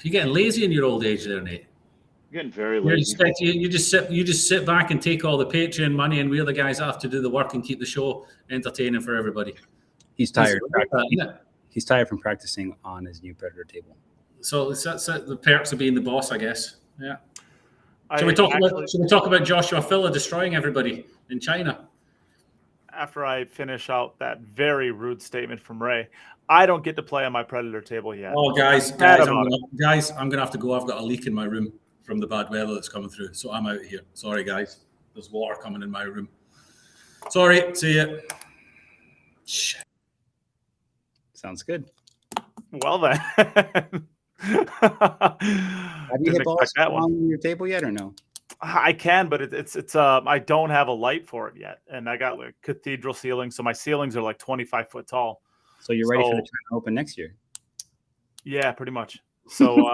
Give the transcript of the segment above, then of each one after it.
You're getting lazy in your old age there, Nate. I'm getting very lazy. You just sit back and take all the Patreon money, and we're the guys that have to do the work and keep the show entertaining for everybody. He's tired. He's tired from practicing on his new Predator table. So that's the perks of being the boss, I guess. Yeah. Should we talk about Joshua Filler destroying everybody in China? After I finish out that very rude statement from Ray, I don't get to play on my Predator table yet. Oh, guys, I'm gonna have to go. I've got a leak in my room from the bad weather that's coming through, so I'm out of here. Sorry, guys. There's water coming in my room. Sorry. See ya. Shit. Sounds good. Well then. Have you hit balls on your table yet or no? I can, but it's I don't have a light for it yet, and I got like cathedral ceilings, so my ceilings are like 25 foot tall. So you're ready for the China Open next year? Yeah, pretty much. So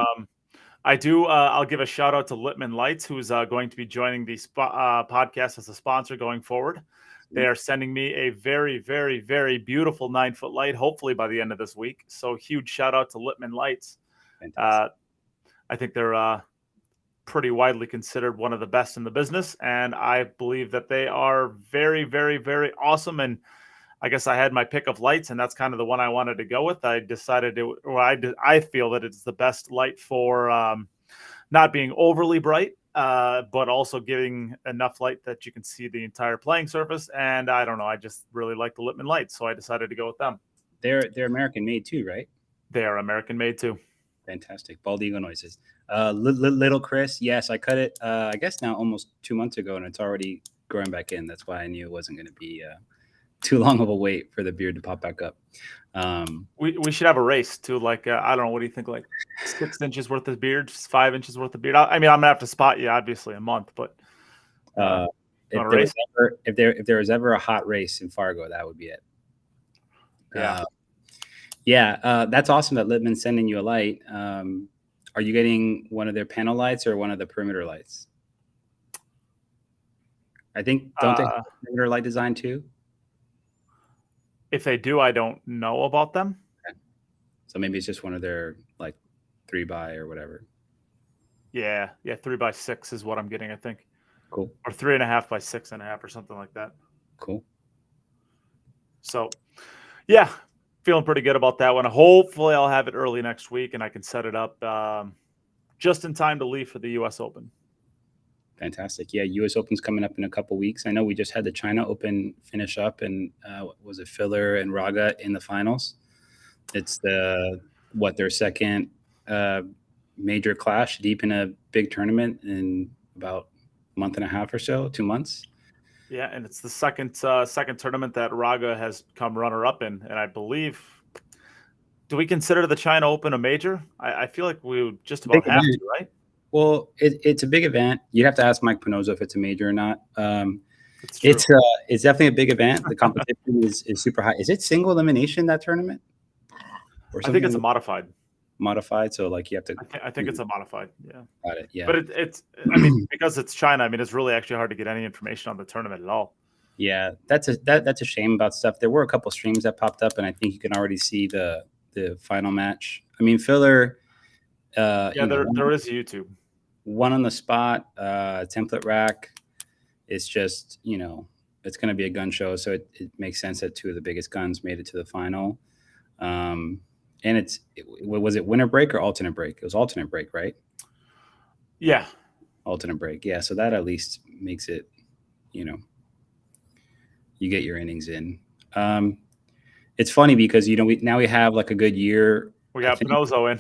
I do. I'll give a shout out to Littman Lights, who's going to be joining the podcast as a sponsor going forward. They are sending me a very, very, very beautiful 9-foot light, hopefully by the end of this week. So huge shout out to Littman Lights. I think they're pretty widely considered one of the best in the business, and I believe that they are very, very, very awesome. And I guess I had my pick of lights, and that's kind of the one I wanted to go with. I decided I feel that it's the best light for not being overly bright, but also giving enough light that you can see the entire playing surface. And I don't know, I just really like the Littman lights, so I decided to go with them. They're American made too, right? They are American made too. Fantastic. Bald eagle noises. Little Chris, yes, I cut it, I guess now almost 2 months ago, and it's already growing back in. That's why I knew it wasn't going to be too long of a wait for the beard to pop back up. We should have a race to like, I don't know, what do you think, like 6 inches worth of beard, 5 inches worth of beard? I mean, I'm going to have to spot you, obviously, a month, but if there was ever a hot race in Fargo, that would be it. Yeah. That's awesome that Littman's sending you a light. Are you getting one of their panel lights or one of the perimeter lights? I think, don't they have perimeter light design too? If they do, I don't know about them. Okay. So maybe it's just one of their like 3x or whatever. Yeah, 3x6 is what I'm getting, I think. Cool. Or 3.5 by 6.5 or something like that. Cool. So, yeah, feeling pretty good about that one. Hopefully, I'll have it early next week, and I can set it up just in time to leave for the U.S. Open. Fantastic. Yeah, U.S. Open's coming up in a couple weeks. I know we just had the China Open finish up, and was it Filler and Raga in the finals? It's their second major clash deep in a big tournament in about a month and a half or so, 2 months. Yeah, and it's the second tournament that Raga has come runner-up in, and I believe. Do we consider the China Open a major? I feel like we would just about have to, right? Well, it's a big event. You'd have to ask Mike Pinozzo if it's a major or not. It's definitely a big event. The competition is super high. Is it single elimination, that tournament? I think it's a modified. Modified, so like you have to. I think it's a modified. Yeah. Got it. Yeah. But it's. I mean, because it's China. I mean, it's really actually hard to get any information on the tournament at all. Yeah, that's a shame about stuff. There were a couple streams that popped up, and I think you can already see the final match. I mean, Filler. There is YouTube. One on the spot, template rack. It's just, it's going to be a gun show, so it makes sense that 2 of the biggest guns made it to the final. And was it winter break or alternate break? It was alternate break, right? Yeah. Alternate break. Yeah. So that at least makes it, you get your innings in. It's funny because, now we have like a good year. We got Pinozzo in.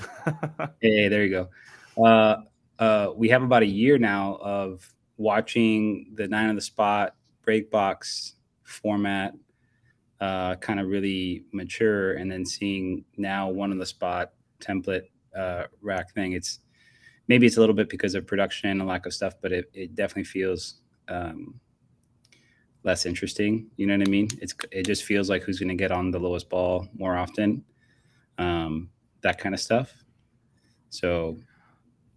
Hey, there you go. We have about a year now of watching the 9 on the spot break box format kind of really mature, and then seeing now 1 on the spot template rack thing. It's a little bit because of production and lack of stuff, but it definitely feels less interesting. You know what I mean? It just feels like who's going to get on the lowest ball more often, that kind of stuff. So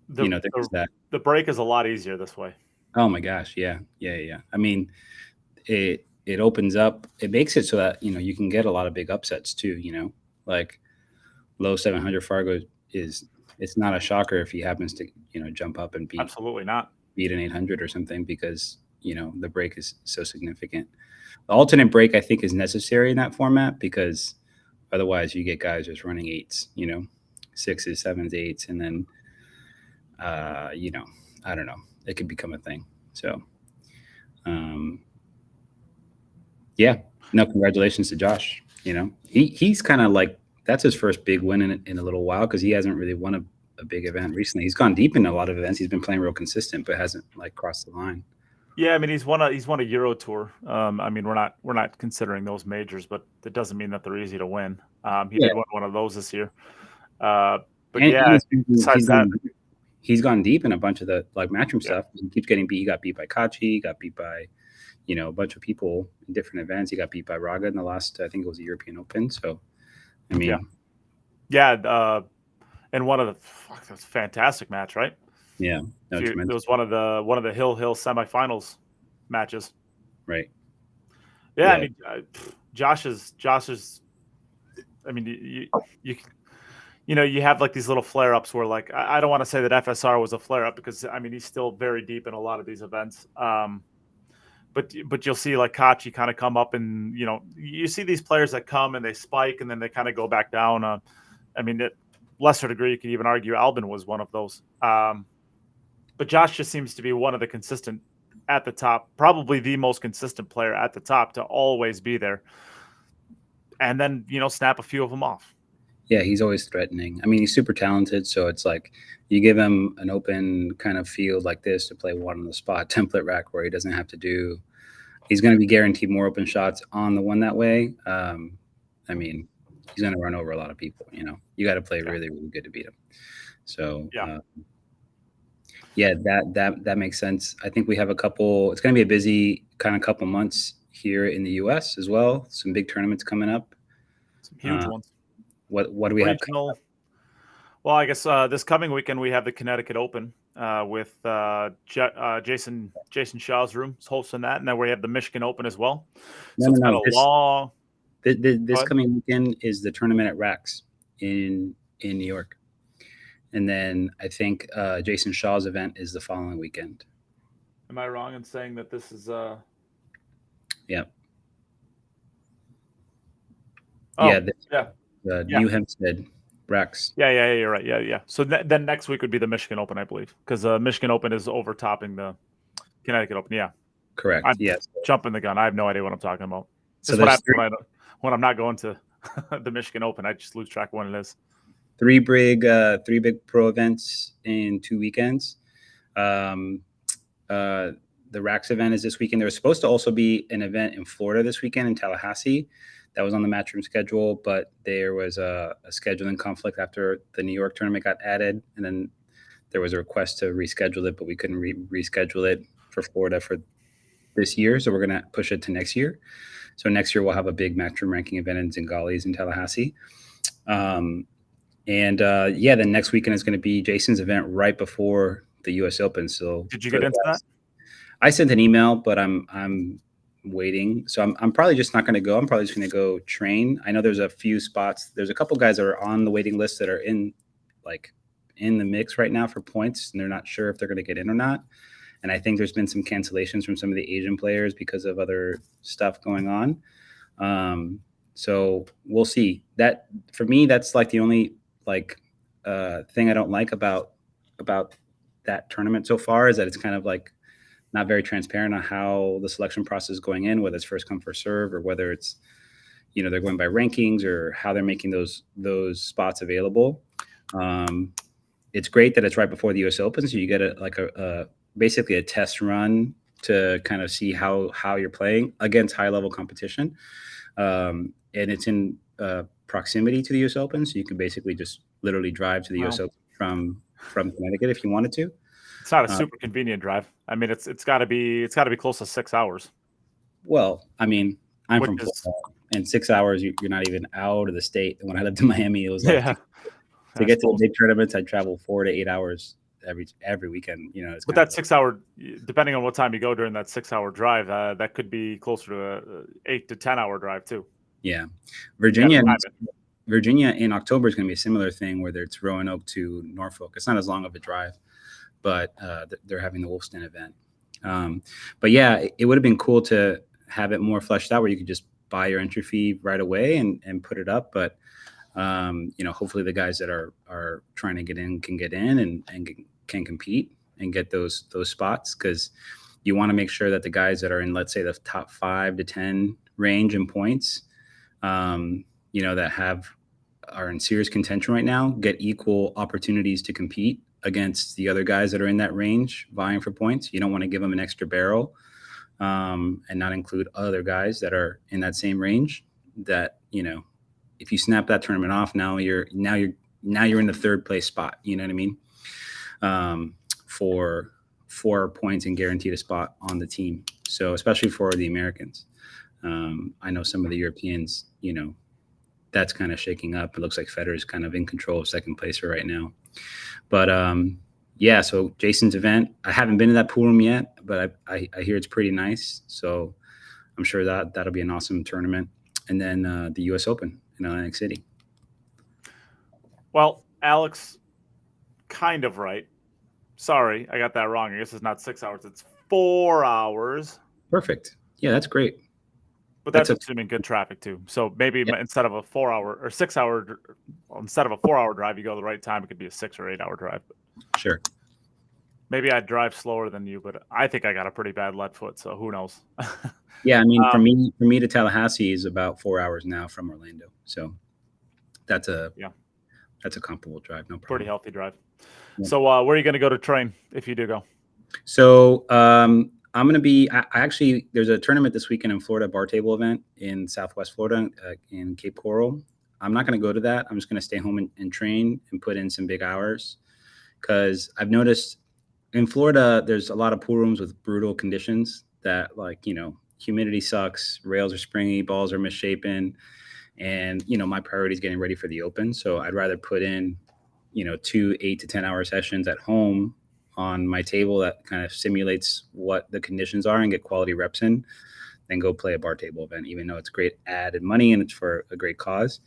there's that. The break is a lot easier this way. Oh my gosh. Yeah. I mean, it opens up, it makes it so that, you can get a lot of big upsets too, like low 700 Fargo is it's not a shocker if he happens to, jump up and Absolutely not. beat an 800 or something, because, the break is so significant. The alternate break, I think, is necessary in that format, because otherwise you get guys just running eights, sixes, sevens, eights, and then, I don't know, it could become a thing. So, yeah, no, congratulations to Josh. He's kind of like, that's his first big win in a little while, because he hasn't really won a big event recently. He's gone deep in a lot of events. He's been playing real consistent, but hasn't like crossed the line. Yeah, I mean he's won a Euro Tour. I mean we're not considering those majors, but that doesn't mean that they're easy to win. He did win one of those this year. But he's gone deep in a bunch of the like matchroom stuff. He keeps getting beat. He got beat by Kachi. He got beat by, a bunch of people in different events. He got beat by Raga in the last, I think it was the European Open. So, I mean, and one of the that's a fantastic match, right? Yeah, it was one of the Hill semifinals matches. Right. Yeah, I mean, Josh is. I mean, you have like these little flare ups where like I don't want to say that FSR was a flare up, because I mean he's still very deep in a lot of these events. But you'll see like Kachi kind of come up, and you see these players that come and they spike and then they kind of go back down. I mean, lesser degree, you could even argue Albin was one of those. But Josh just seems to be one of the consistent at the top, probably the most consistent player at the top to always be there. And then, snap a few of them off. Yeah, he's always threatening. I mean, he's super talented. So it's like you give him an open kind of field like this to play one on the spot template rack where he doesn't have to do. He's going to be guaranteed more open shots on the one that way. I mean, he's going to run over a lot of people. You got to play really, really good to beat him. So, that makes sense. I think we have it's going to be a busy kind of couple months here in the US as well. Some big tournaments coming up. Some huge ones. What do we have? Well, I guess this coming weekend we have the Connecticut Open with Jason Shaw's room is hosting that, and then we have the Michigan Open as well. This coming weekend is the tournament at Rax in New York, and then I think Jason Shaw's event is the following weekend. Am I wrong in saying that this is? Yeah. New Hempstead, Rex. Yeah, you're right. Yeah. So then next week would be the Michigan Open, I believe, because Michigan Open is overtopping the Connecticut Open. Yeah. Correct. Yes. Jumping the gun. I have no idea what I'm talking about. So what happens when I'm not going to the Michigan Open. I just lose track of when it is. Three big pro events in 2 weekends. The Rax event is this weekend. There was supposed to also be an event in Florida this weekend in Tallahassee. That was on the matchroom schedule, but there was a scheduling conflict after the New York tournament got added. And then there was a request to reschedule it, but we couldn't reschedule it for Florida for this year. So we're going to push it to next year. So next year we'll have a big matchroom ranking event in Zingali's in Tallahassee. Then next weekend is going to be Jason's event right before the US Open. So did you get into that? I sent an email, but I'm waiting. So I'm probably just not going to go. I'm probably just going to go train. I know there's a few spots. There's a couple guys that are on the waiting list that are in the mix right now for points, and they're not sure if they're going to get in or not. And I think there's been some cancellations from some of the Asian players because of other stuff going on. So we'll see. That for me, that's like the only thing I don't like about that tournament so far is that it's kind of like not very transparent on how the selection process is going in, whether it's first come first serve or whether it's they're going by rankings or how they're making those spots available. It's great that it's right before the US Open, so you get basically a test run to kind of see how you're playing against high level competition, and it's in proximity to the US Open, so you can basically just literally drive to the US Open from Connecticut if you wanted to. It's not a super convenient drive. I mean, it's got to be close to 6 hours. Well, I mean, I'm from Florida, and 6 hours you're not even out of the state. And when I lived in Miami, it was like to get to the big tournaments, I travel 4 to 8 hours every weekend. But that 6 hour, depending on what time you go during that 6 hour drive, that could be closer to a 8 to 10 hour drive too. Yeah, Virginia in October is going to be a similar thing, whether it's Roanoke to Norfolk. It's not as long of a drive, but they're having the Wolfston event. But yeah, it would have been cool to have it more fleshed out where you could just buy your entry fee right away and put it up. But hopefully the guys that are trying to get in can get in and can compete and get those spots, because you want to make sure that the guys that are in, let's say, the top 5 to 10 range in points, that are in serious contention right now, get equal opportunities to compete against the other guys that are in that range vying for points. You don't want to give them an extra barrel and not include other guys that are in that same range. That, if you snap that tournament off, now you're in the 3rd place spot. You know what I mean? For 4 points and guaranteed a spot on the team. So especially for the Americans, I know some of the Europeans, that's kind of shaking up. It looks like Federer's kind of in control of 2nd place for right now. But so Jason's event, I haven't been to that pool room yet, but I hear it's pretty nice. So I'm sure that'll be an awesome tournament. And then the U.S. Open in Atlantic City. Well, Alex, kind of right. Sorry, I got that wrong. I guess it's not 6 hours. It's 4 hours. Perfect. Yeah, that's great. But that's assuming good traffic too. So maybe instead of a 4 hour or 6 hour, instead of a 4 hour drive, you go the right time. It could be a 6 or 8 hour drive. Sure. Maybe I'd drive slower than you, but I think I got a pretty bad lead foot. So who knows? Yeah, I mean, for me to Tallahassee is about 4 hours now from Orlando. So that's a comparable drive. No problem. Pretty healthy drive. Yeah. So where are you going to go to train if you do go? So I'm going to be actually, there's a tournament this weekend in Florida, bar table event in Southwest Florida in Cape Coral. I'm not going to go to that. I'm just going to stay home and train and put in some big hours, because I've noticed in Florida, there's a lot of pool rooms with brutal conditions that, humidity sucks, rails are springy, balls are misshapen. And, my priority is getting ready for the Open. So I'd rather put in, 2 8 to 10 hour sessions at home on my table that kind of simulates what the conditions are and get quality reps in, then go play a bar table event, even though it's great added money and it's for a great cause.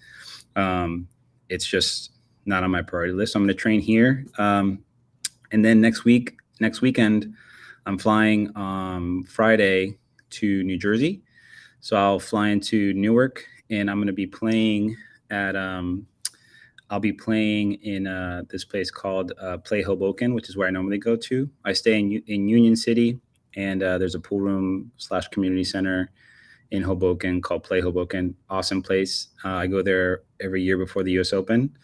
It's just not on my priority list. So I'm going to train here. And then next weekend, I'm flying Friday to New Jersey. So I'll fly into Newark and I'm going to be playing at, I'll be playing in this place called Play Hoboken, which is where I normally go to. I stay in Union City, and there's a pool room / community center in Hoboken called Play Hoboken. Awesome place. I go there every year before the U.S. Open,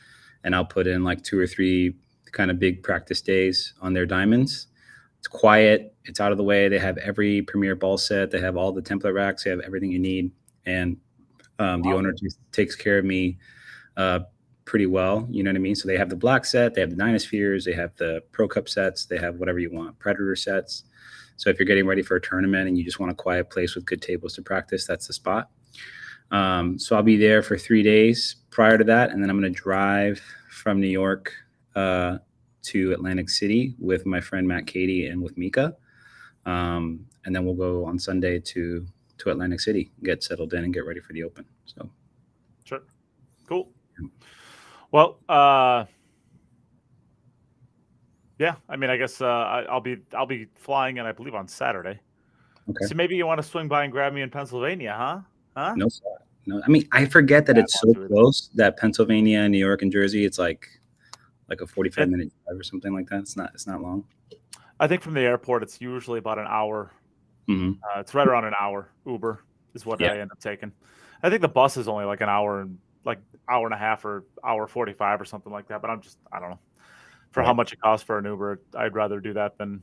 and I'll put in like 2 or 3 kind of big practice days on their diamonds. It's quiet. It's out of the way. They have every premier ball set. They have all the template racks. They have everything you need. And the owner just takes care of me pretty well, you know what I mean? So they have the black set, they have the Dynaspheres, they have the Pro Cup sets, they have whatever you want, Predator sets. So if you're getting ready for a tournament and you just want a quiet place with good tables to practice, that's the spot. So I'll be there for 3 days prior to that, and then I'm going to drive from New York to Atlantic City with my friend Matt Cady and with Mika. And then we'll go on Sunday to Atlantic City, get settled in and get ready for the Open. So sure. Cool. Well, yeah, I mean, I guess I'll be flying in, I believe, on Saturday. Okay. So maybe you want to swing by and grab me in Pennsylvania, huh? No, I mean, I forget that it's so close that Pennsylvania and New York and Jersey, it's like a 45-minute drive or something like that. It's not long. I think from the airport, it's usually about an hour. Mm-hmm. It's right around an hour. Uber is what I end up taking. I think the bus is only like an hour and hour and a half or hour 45 or something like that. But I don't know. For how much it costs for an Uber, I'd rather do that than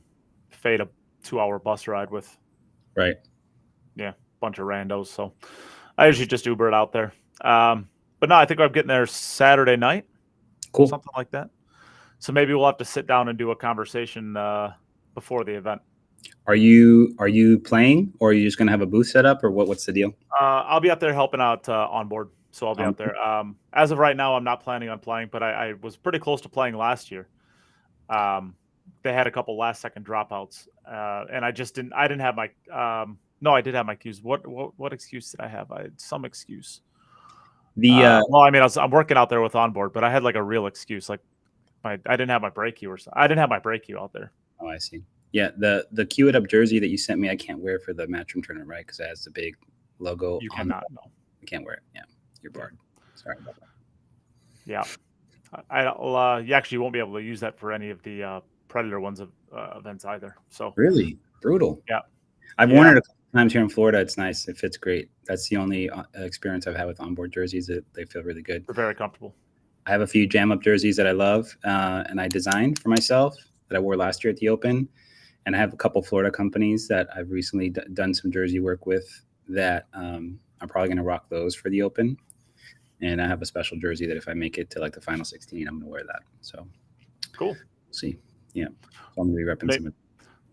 fade a 2-hour bus ride with a bunch of randos. So I usually just Uber it out there. But no, I think I'm getting there Saturday night. Cool. Something like that. So maybe we'll have to sit down and do a conversation before the event. Are you playing, or are you just going to have a booth set up, or what's the deal? I'll be out there helping out on board. So I'll be out there. As of right now, I'm not planning on playing, but I was pretty close to playing last year. They had a couple last-second dropouts, and I didn't have my. No, I did have my cues. What excuse did I have? I had some excuse. Well, I mean, I'm working out there with onboard, but I had like a real excuse, like I didn't have my brake cue I didn't have my brake cue out there. Oh, I see. Yeah, the Cue It Up jersey that you sent me, I can't wear for the Matchroom tournament, right? Because it has the big logo. You cannot. No, I can't wear it. Yeah, you're barred. Sorry about that. Yeah, you actually won't be able to use that for any of the Predator ones of events either. So Really brutal. Yeah, I've worn it a couple times here in Florida. It's nice. It fits great. That's the only experience I've had with onboard jerseys. They feel really good. They're very comfortable. I have a few jam up jerseys that I love, and I designed for myself that I wore last year at the Open. And I have a couple Florida companies that I've recently done some jersey work with that I'm probably going to rock those for the Open. And I have a special jersey that if I make it to like the final 16, I'm going to wear that. So cool. We'll see. Yeah. So I'm going to be repping some.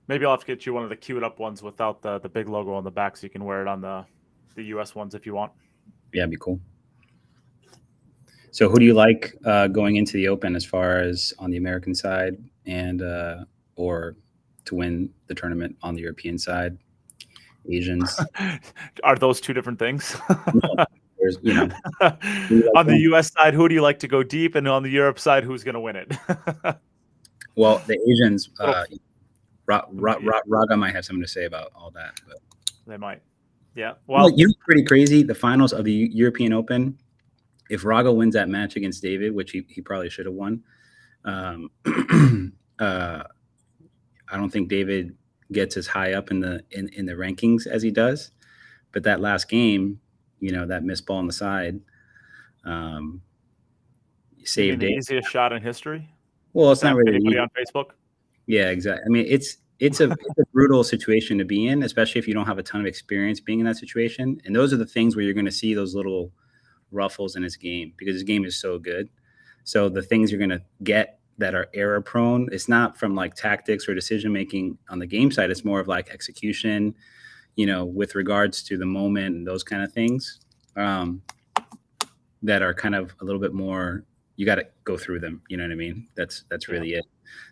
Maybe I'll have to get you one of the Cue It Up ones without the big logo on the back so you can wear it on the US ones if you want. Yeah, it'd be cool. So who do you like going into the Open as far as on the American side and or to win the tournament on the European side? Asians. Are those two different things? There's, on the US side, who do you like to go deep? And on the Europe side, who's going to win it? Well, the Asians, Raga might have something to say about all that. But. They might. Yeah. Well, pretty crazy. The finals of the European Open, if Raga wins that match against David, which he probably should have won, I don't think David gets as high up in the rankings as he does. But that last game, that missed ball on the side, saved the easiest shot in history. Well, it's not really anybody on Facebook. Yeah, exactly. I mean, it's a brutal situation to be in, especially if you don't have a ton of experience being in that situation. And those are the things where you're going to see those little ruffles in his game because his game is so good. So the things you're going to get that are error prone, it's not from like tactics or decision making on the game side. It's more of like execution, with regards to the moment and those kind of things that are kind of a little bit more. You got to go through them. You know what I mean? That's really it.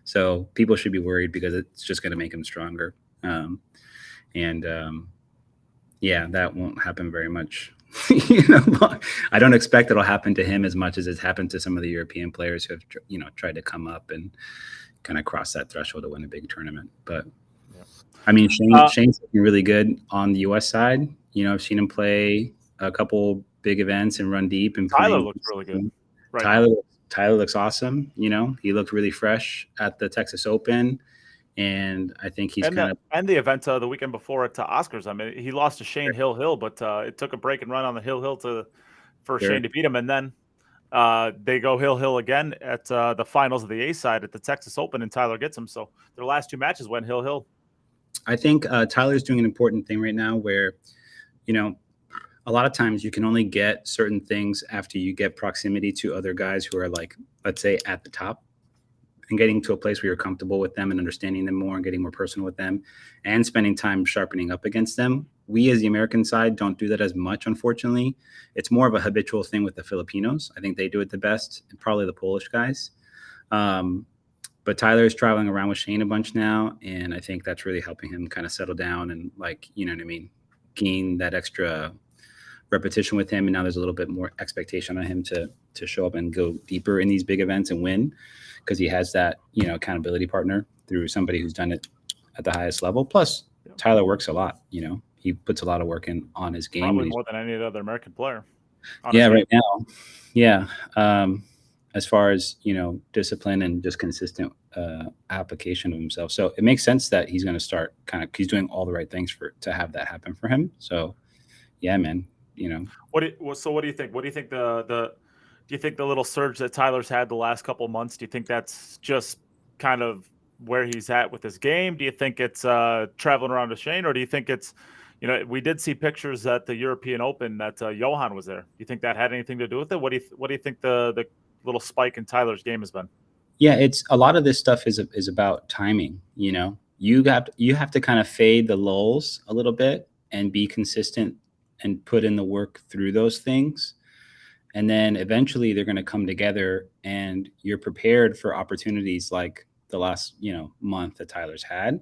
So people should be worried because it's just going to make them stronger. That won't happen very much. I don't expect it'll happen to him as much as it's happened to some of the European players who have, tried to come up and kind of cross that threshold to win a big tournament. But I mean, Shane's looking really good on the US side. I've seen him play a couple big events and run deep. And Tyler looks really good. Right. Tyler looks awesome. He looked really fresh at the Texas Open, and I think he's and the event the weekend before at Oscars. I mean, he lost to Shane Hill, but it took a break and run on the Hill for Shane to beat him, and then they go Hill again at the finals of the A side at the Texas Open, and Tyler gets him. So their last two matches went Hill. I think Tyler's doing an important thing right now, where a lot of times you can only get certain things after you get proximity to other guys who are like, let's say, at the top, and getting to a place where you're comfortable with them and understanding them more and getting more personal with them and spending time sharpening up against them. We as the American side don't do that as much, unfortunately. It's more of a habitual thing with the Filipinos. I think they do it the best, and probably the Polish guys. But Tyler is traveling around with Shane a bunch now, and I think that's really helping him kind of settle down and gain that extra repetition with him. And now there's a little bit more expectation on him to show up and go deeper in these big events and win, because he has that accountability partner through somebody who's done it at the highest level. Plus Tyler works a lot. He puts a lot of work in on his game. Probably more than any other American player. Yeah, right now. Yeah. As far as discipline and just consistent application of himself. So it makes sense that he's going to start he's doing all the right things to have that happen for him. So yeah, man. What do you think? What do you think do you think the little surge that Tyler's had the last couple of months, do you think that's just kind of where he's at with his game? Do you think it's traveling around to Shane, or do you think it's, we did see pictures at the European Open that Johan was there. Do you think that had anything to do with it? What do you think the little spike in Tyler's game has been? Yeah, it's a lot of this stuff is about timing. You have to kind of fade the lulls a little bit and be consistent and put in the work through those things. And then eventually they're going to come together, and you're prepared for opportunities like the last, month that Tyler's had.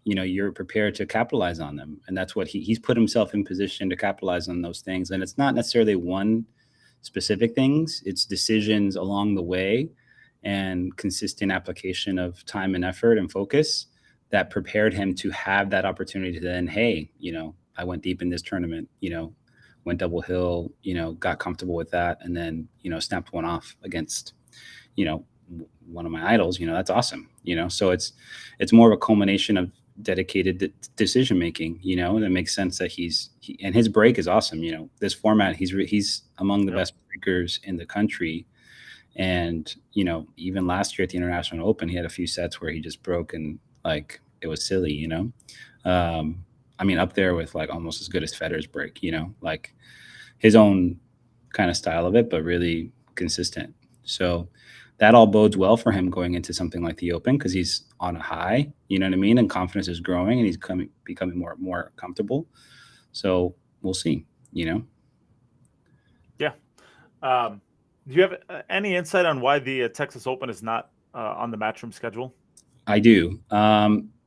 You're prepared to capitalize on them. And that's what he's put himself in position to capitalize on those things. And it's not necessarily one specific things. It's decisions along the way and consistent application of time and effort and focus that prepared him to have that opportunity to then, hey, I went deep in this tournament, went double hill, got comfortable with that, and then, snapped one off against, one of my idols. That's awesome. So it's more of a culmination of dedicated decision making, and it makes sense that and his break is awesome. This format, he's among the best breakers in the country. And, even last year at the International Open, he had a few sets where he just broke and like it was silly, up there with like almost as good as Federer's break, like his own kind of style of it, but really consistent. So that all bodes well for him going into something like the Open because he's on a high, you know what I mean? And confidence is growing and he's becoming more comfortable. So we'll see, Yeah. Do you have any insight on why the Texas Open is not on the Matchroom schedule? I do.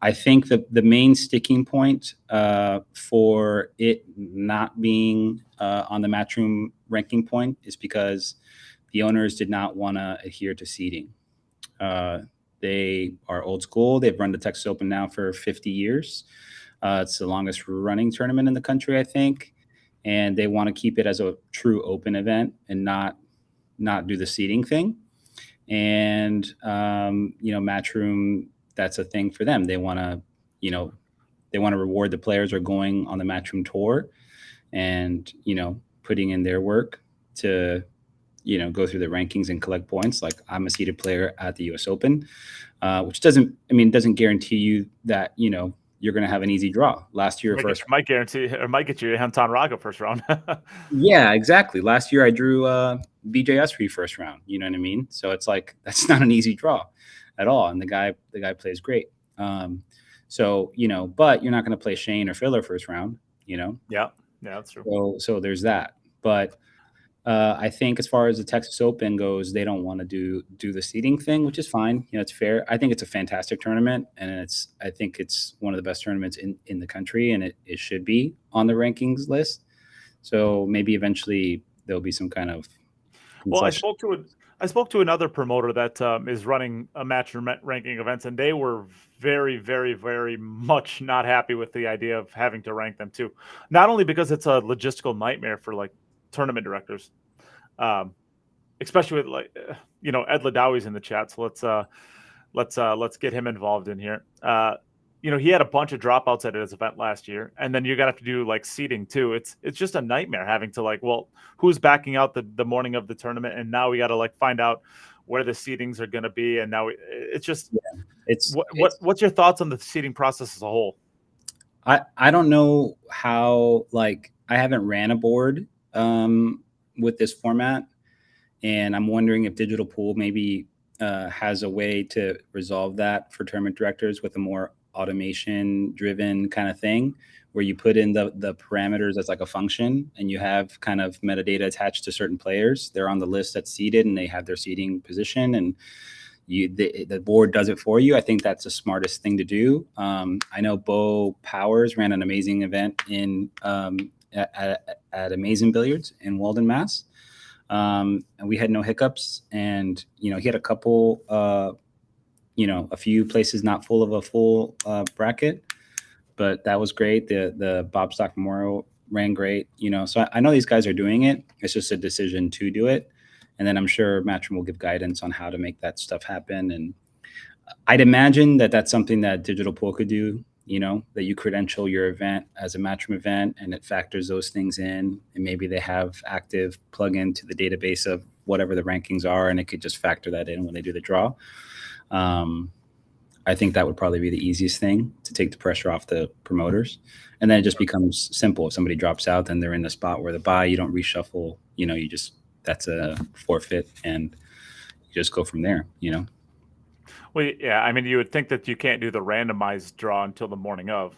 I think that the main sticking point for it not being on the Matchroom ranking point is because the owners did not want to adhere to seeding. They are old school. They've run the Texas Open now for 50 years. It's the longest running tournament in the country, I think. And they want to keep it as a true open event and not do the seeding thing. And, Matchroom, that's a thing for them. They want to, reward the players who are going on the Matchroom tour and, putting in their work to, go through the rankings and collect points. Like I'm a seeded player at the US Open, which doesn't guarantee you that, you're going to have an easy draw. Last year, might get you Anton Raga first round. Yeah, exactly. Last year I drew BJS first round. You know what I mean? So it's like that's not an easy draw at all. And the guy plays great. So but you're not going to play Shane or Filler first round. Yeah, that's true. So there's that. But I think as far as the Texas Open goes, they don't want to do the seeding thing, which is fine. It's fair. I think it's a fantastic tournament, and I think it's one of the best tournaments in the country, and it should be on the rankings list. So maybe eventually there'll be some kind of concession. Well, I spoke to another promoter that is running a match ranking events, and they were very, very, very much not happy with the idea of having to rank them too. Not only because it's a logistical nightmare for like tournament directors, especially with Ed Ladawi's in the chat. So let's get him involved in here. He had a bunch of dropouts at his event last year, and then you're gonna have to do like seeding too. It's just a nightmare having to who's backing out the morning of the tournament, and now we got to find out where the seedings are gonna be, and now it's just what's your thoughts on the seeding process as a whole? I don't know how I haven't ran a board with this format, and I'm wondering if Digital Pool maybe has a way to resolve that for tournament directors with a more automation driven kind of thing where you put in the parameters as like a function and you have kind of metadata attached to certain players. They're on the list that's seeded and they have their seeding position and the board does it for you. I think that's the smartest thing to do. I know Bo Powers ran an amazing event at Amazing Billiards in Walden, Mass. And we had no hiccups. And, he had a couple, a few places not full of a full bracket, but that was great. The Bob Stock Memorial ran great, so I know these guys are doing it. It's just a decision to do it. And then I'm sure Matchroom will give guidance on how to make that stuff happen. And I'd imagine that that's something that Digital Pool could do, that you credential your event as a Matchroom event and it factors those things in. And maybe they have active plug-in to the database of whatever the rankings are, and it could just factor that in when they do the draw. I think that would probably be the easiest thing to take the pressure off the promoters. And then it just becomes simple. If somebody drops out, then they're in the spot where the buy, you don't reshuffle, that's a forfeit and you just go from there, Well, yeah, you would think that you can't do the randomized draw until the morning of,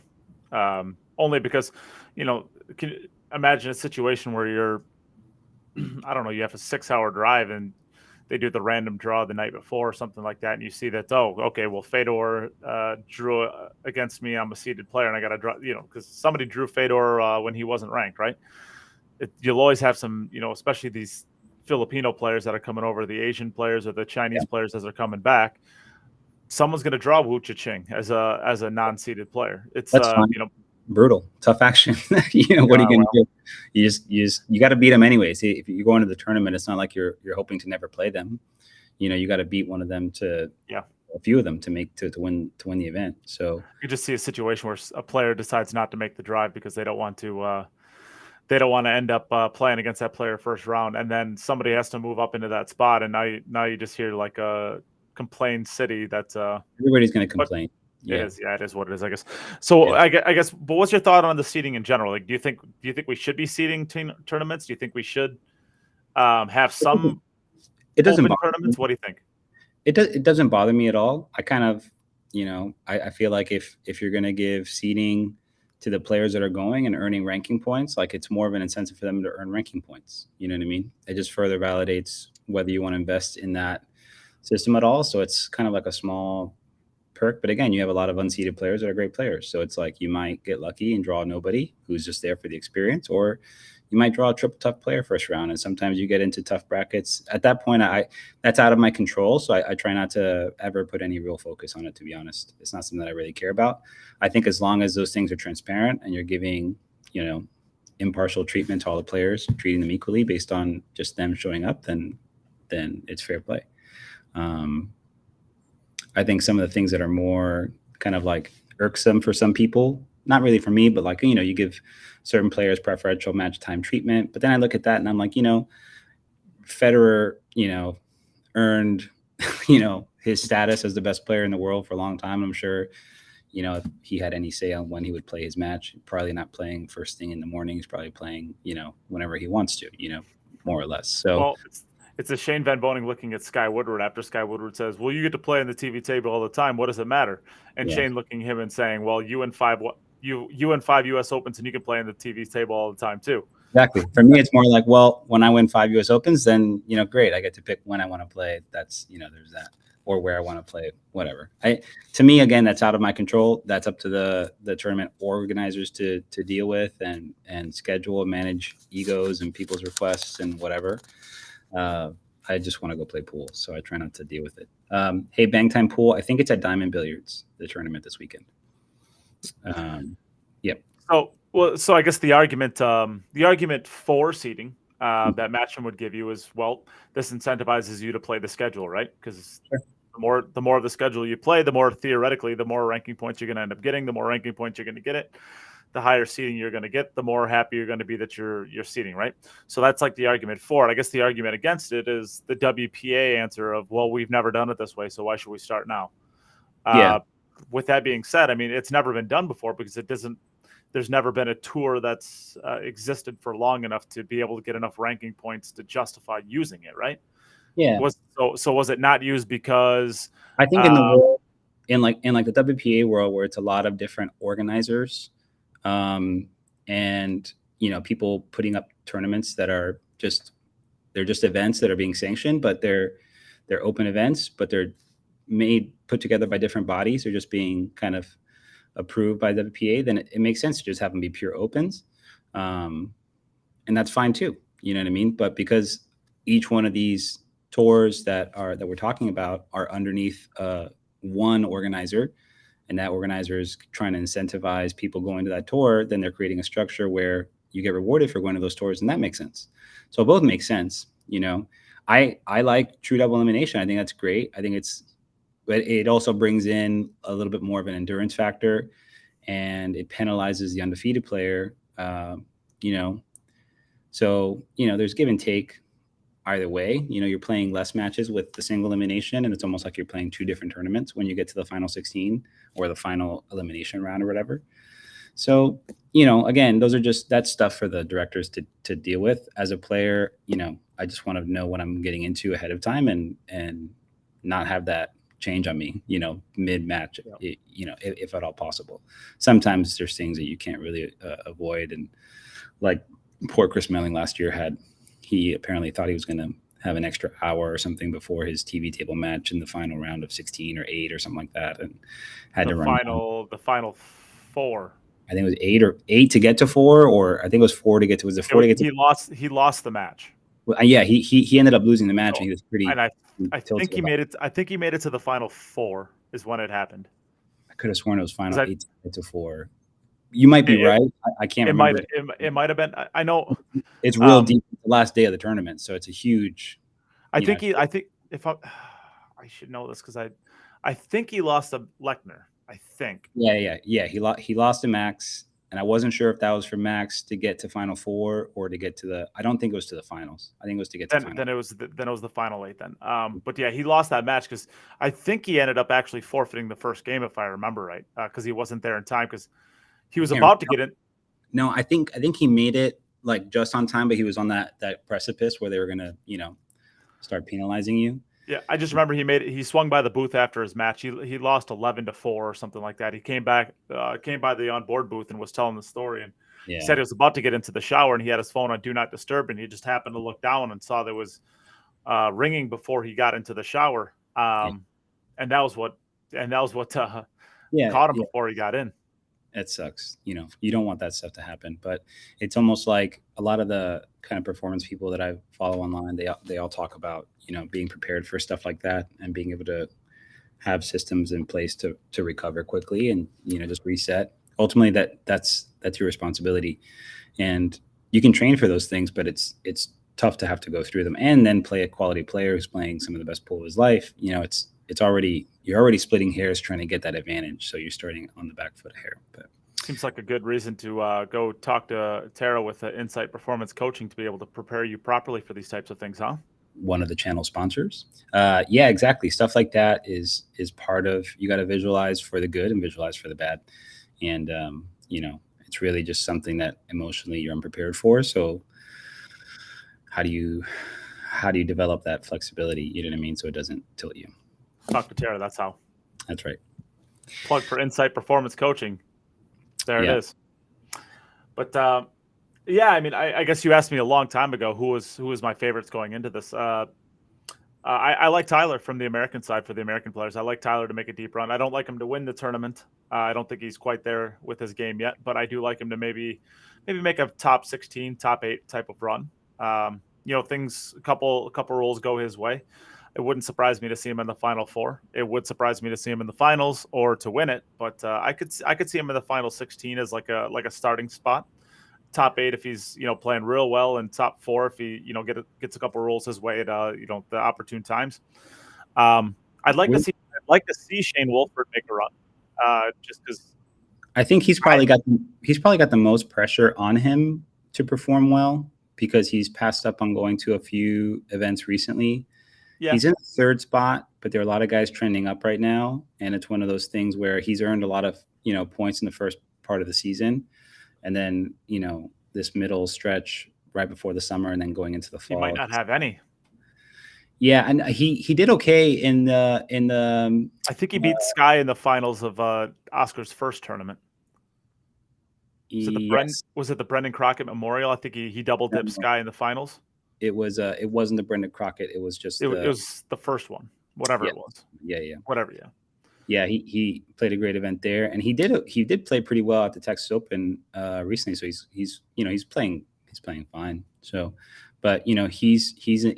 only because, can you imagine a situation where you're, I don't know, you have a 6-hour drive and they do the random draw the night before or something like that. And you see that, oh, okay, well, Fedor drew against me. I'm a seeded player and I got to draw, because somebody drew Fedor when he wasn't ranked, right? You'll always have some, especially these Filipino players that are coming over, the Asian players or the Chinese players as they're coming back, someone's going to draw Wu Chiching as a non-seeded player. It's brutal, tough action. What are you going to do? You got to beat them anyways. If you go into the tournament, it's not like you're hoping to never play them. You got to beat one of them a few of them to win the event. So you just see a situation where a player decides not to make the drive because they don't want to end up playing against that player first round, and then somebody has to move up into that spot, and now you just hear like a complain city that everybody's going to complain. It is what it is, I guess. So I guess, but what's your thought on the seeding in general? Like, do you think we should be seeding tournaments? Do you think we should have some open tournaments? What do you think? It doesn't bother me at all. I kind of, I feel like if you're going to give seeding to the players that are going and earning ranking points, like it's more of an incentive for them to earn ranking points. You know what I mean? It just further validates whether you want to invest in that system at all. So it's kind of like a small perk. But again, you have a lot of unseeded players that are great players. So it's like you might get lucky and draw nobody who's just there for the experience, or you might draw a triple tough player first round. And sometimes you get into tough brackets. At that point, that's out of my control. So I try not to ever put any real focus on it, to be honest. It's not something that I really care about. I think as long as those things are transparent and you're giving, impartial treatment to all the players, treating them equally based on just them showing up, then it's fair play. I think some of the things that are more kind of like irksome for some people, not really for me, but like, you give certain players preferential match time treatment. But then I look at that and I'm like, Federer, earned, his status as the best player in the world for a long time. I'm sure, if he had any say on when he would play his match, probably not playing first thing in the morning. He's probably playing, whenever he wants to, more or less. So it's a Shane Van Boening looking at Sky Woodward after Sky Woodward says, well, you get to play on the TV table all the time. What does it matter? And Shane looking at him and saying, well, you and five US Opens and you can play on the TV table all the time too. Exactly. For me, it's more like, well, when I win 5 US Opens, then, great. I get to pick when I want to play. That's, there's that, or where I want to play, whatever. To me, again, that's out of my control. That's up to the tournament organizers to deal with and schedule and manage egos and people's requests and whatever. I just want to go play pool, so I try not to deal with it. Hey, Bang Time Pool, I think it's at Diamond Billiards, the tournament this weekend. Yep. So I guess the argument for seeding that Matchroom would give you is, well, this incentivizes you to play the schedule, right? Because the more of the schedule you play, the more theoretically, the more ranking points you're going to end up getting. The more ranking points you're going to get it, the higher seeding you're going to get, the more happy you're going to be that you're seeding, right? So that's like the argument for it. I guess the argument against it is the WPA answer of, well, we've never done it this way, so why should we start now? With that being said, I mean, it's never been done before because there's never been a tour that's existed for long enough to be able to get enough ranking points to justify using it, right? Yeah. So was it not used because I think in the world, in like the WPA world where it's a lot of different organizers, and people putting up tournaments that are just events that are being sanctioned, but they're open events, but they're put together by different bodies. They're just being kind of approved by WPA. Then it makes sense to just have them be pure opens, and that's fine too. You know what I mean? But because each one of these tours that we're talking about are underneath one organizer, and that organizer is trying to incentivize people going to that tour, then they're creating a structure where you get rewarded for going to those tours, and that makes sense. So both make sense. I like true double elimination. I think that's great. I think it also brings in a little bit more of an endurance factor, and it penalizes the undefeated player. So there's give and take either way. You're playing less matches with the single elimination, and it's almost like you're playing two different tournaments when you get to the final 16 or the final elimination round or whatever. So, again, that's stuff for the directors to deal with. As a player, I just want to know what I'm getting into ahead of time and not have that change on me, mid-match, if at all possible. Sometimes there's things that you can't really avoid. And like poor Chris Melling last year he apparently thought he was going to have an extra hour or something before his TV table match in the final round of 16 or 8 or something like that, and had to run the final 4. I think it was 8 to get to 4, or I think it was 4 to get to. Was it 4 to get to? He lost the match. Well, yeah, he ended up losing the match, and he was pretty. And I tilted think he about made it. I think he made it to the final 4 is when it happened. I could have sworn it was final 'Cause 8-4. You might be right. I can't remember. It might have been. I know It's real deep. The last day of the tournament, so it's a huge. I think if I should know this because I think he lost to Lechner. I think. Yeah. He lost to Max, and I wasn't sure if that was for Max to get to Final 4 or to get to the. I don't think it was to the finals. I think it was to get to Then, final. then it was the final 8 then. But yeah, he lost that match because I think he ended up actually forfeiting the first game if I remember right because he wasn't there in time because he was about to get in. No, I think he made it like just on time, but he was on that precipice where they were gonna start penalizing you. Yeah, I just remember he swung by the booth after his match. He lost 11-4 or something like that. He came by the onboard booth and was telling the story and he said he was about to get into the shower and he had his phone on do not disturb and he just happened to look down and saw there was ringing before he got into the shower. And that was what caught him before he got in. It sucks. You don't want that stuff to happen, but it's almost like a lot of the kind of performance people that I follow online, they all talk about, being prepared for stuff like that and being able to have systems in place to recover quickly and, just reset. Ultimately that's your responsibility. And you can train for those things, but it's tough to have to go through them and then play a quality player who's playing some of the best pool of his life. You're already splitting hairs trying to get that advantage. So you're starting on the back foot here. But seems like a good reason to go talk to Tara with Insight Performance Coaching to be able to prepare you properly for these types of things, huh? One of the channel sponsors. Yeah, exactly. Stuff like that is part of, you got to visualize for the good and visualize for the bad. And, it's really just something that emotionally you're unprepared for. So how do you develop that flexibility? You know what I mean? So it doesn't tilt you. Talk to Tara. That's how. That's right. Plug for Insight Performance Coaching. There it is. But yeah, I mean, I guess you asked me a long time ago who was my favorites going into this. I like Tyler from the American side for the American players. I like Tyler to make a deep run. I don't like him to win the tournament. I don't think he's quite there with his game yet, but I do like him to maybe make a top 16, top 8 type of run. Things a couple rolls go his way. It wouldn't surprise me to see him in the final 4. It would surprise me to see him in the finals or to win it, but I could see him in the final 16 as like a starting spot. Top 8 if he's playing real well, and top 4 if he gets a couple rolls his way at the opportune times. I'd like to see Shane Wolford make a run, just because I think he's probably got the most pressure on him to perform well because he's passed up on going to a few events recently. Yeah. He's in the 3rd spot, but there are a lot of guys trending up right now, and it's one of those things where he's earned a lot of points in the first part of the season. And then, this middle stretch right before the summer and then going into the fall. He might not have any. Yeah, and he did okay in the I think he beat Sky in the finals of Oscar's first tournament. Was it the Brendan Crockett Memorial? I think he double dipped Sky in the finals. It wasn't the Brendan Crockett. It was just it was the first one, whatever it was. Yeah. Whatever, yeah. Yeah, he played a great event there, and he did play pretty well at the Texas Open recently. So he's playing fine. So, but he's on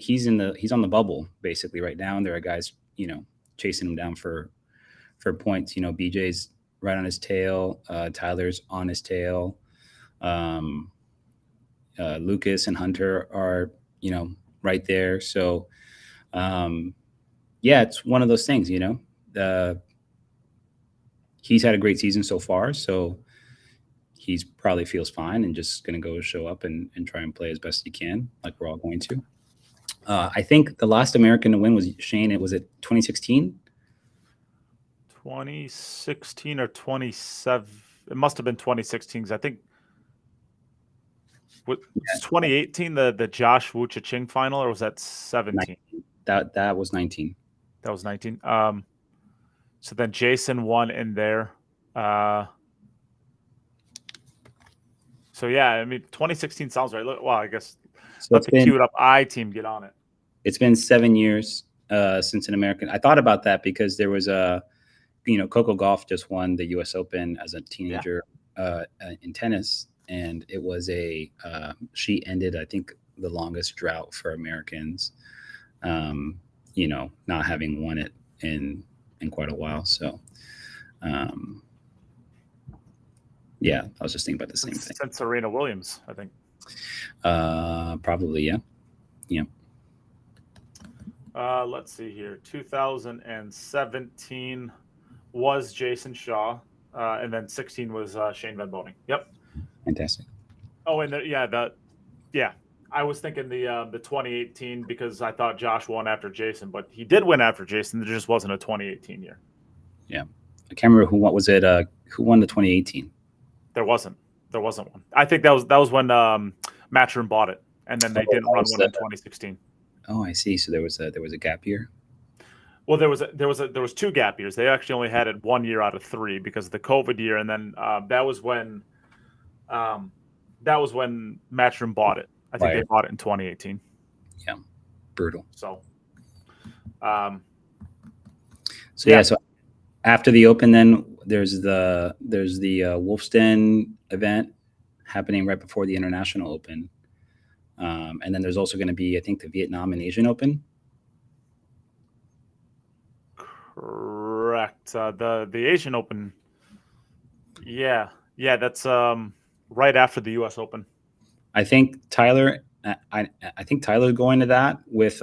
the bubble basically right now, and there are guys chasing him down for points. BJ's right on his tail, Tyler's on his tail, Lucas and Hunter are right there. So, yeah, it's one of those things. He's had a great season so far, so he's probably feels fine and just going to go show up and try and play as best he can, like we're all going to. I think the last American to win was Shane. Was it 2016? 2016 or 27? It must have been 2016 because I think was 2018 the Josh Wu Cha-Ching final, or was that 17? That was 19. That was 19. So then Jason won in there. So yeah, I mean, 2016 sounds right. Well, I guess let the queued up I team get on it. It's been 7 years since an American. I thought about that because there was Coco Gauff just won the U.S. Open as a teenager in tennis, and it was she ended, I think, the longest drought for Americans, not having won it in quite a while. So, yeah, I was just thinking about the same thing. Since Serena Williams, I think. Probably, yeah. Yeah. Let's see here. 2017 was Jason Shaw, and then 16 was Shane Van Boening. Yep. Fantastic. Oh, and I was thinking the 2018 because I thought Josh won after Jason, but he did win after Jason. There just wasn't a 2018 year. Yeah, I can't remember who won the 2018. There wasn't one. I think that was when Matchroom bought it, and then they didn't run one in 2016. Oh, I see. So there was a gap year. Well, there was 2 gap years. They actually only had it 1 year out of 3 because of the COVID year, and then that was when Matchroom bought it. I think they bought it in 2018. Yeah, brutal. So, So after the Open, then there's the Wolfsden event happening right before the International Open, and then there's also going to be, I think, the Vietnam and Asian Open. Correct. The Asian Open. Yeah, that's right after the U.S. Open. I think Tyler. I think Tyler's going to that with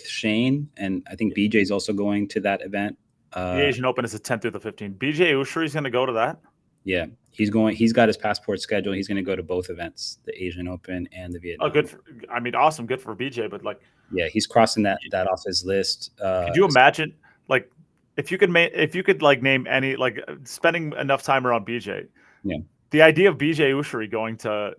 Shane, and I think BJ's also going to that event. The Asian Open is the 10th through the 15th. BJ Ushery's going to go to that. Yeah, he's going. He's got his passport schedule. He's going to go to both events, the Asian Open and the Vietnam. Oh, good. Awesome. Good for BJ. But yeah, he's crossing that off his list. Could you imagine, if you could name any, spending enough time around BJ? Yeah. The idea of BJ Ushery going to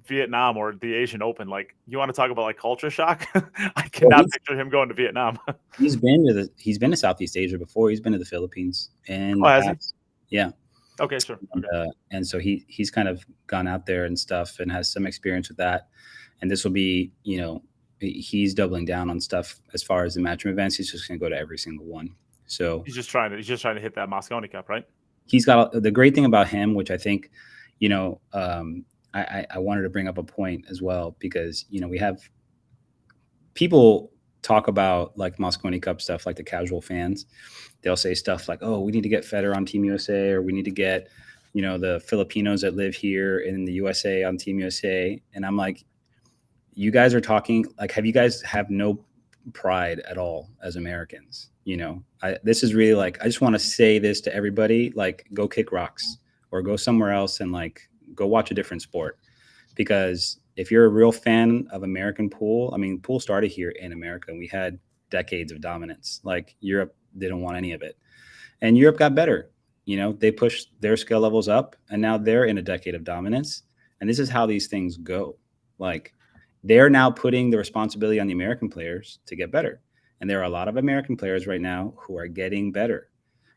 Vietnam or the Asian Open, you want to talk about culture shock? I cannot picture him going to Vietnam. He's been to Southeast Asia before. He's been to the Philippines and has he? Yeah. Okay, sure. Okay. And so he's kind of gone out there and stuff and has some experience with that. And this will be, he's doubling down on stuff as far as the matchroom events. He's just going to go to every single one. So he's just trying to hit that Mosconi Cup, right? He's got the great thing about him, which I think, I wanted to bring up a point as well, because, we have people talk about Mosconi Cup stuff, the casual fans. They'll say stuff like, oh, we need to get Federer on Team USA, or we need to get, the Filipinos that live here in the USA on Team USA. And I'm like, you guys are talking, have you guys have no pride at all as Americans? This is really I just want to say this to everybody, go kick rocks or go somewhere else and go watch a different sport. Because if you're a real fan of American pool, pool started here in America, and we had decades of dominance. Europe didn't want any of it, and Europe got better. They pushed their skill levels up, and now they're in a decade of dominance. And this is how these things go. They're now putting the responsibility on the American players to get better. And there are a lot of American players right now who are getting better.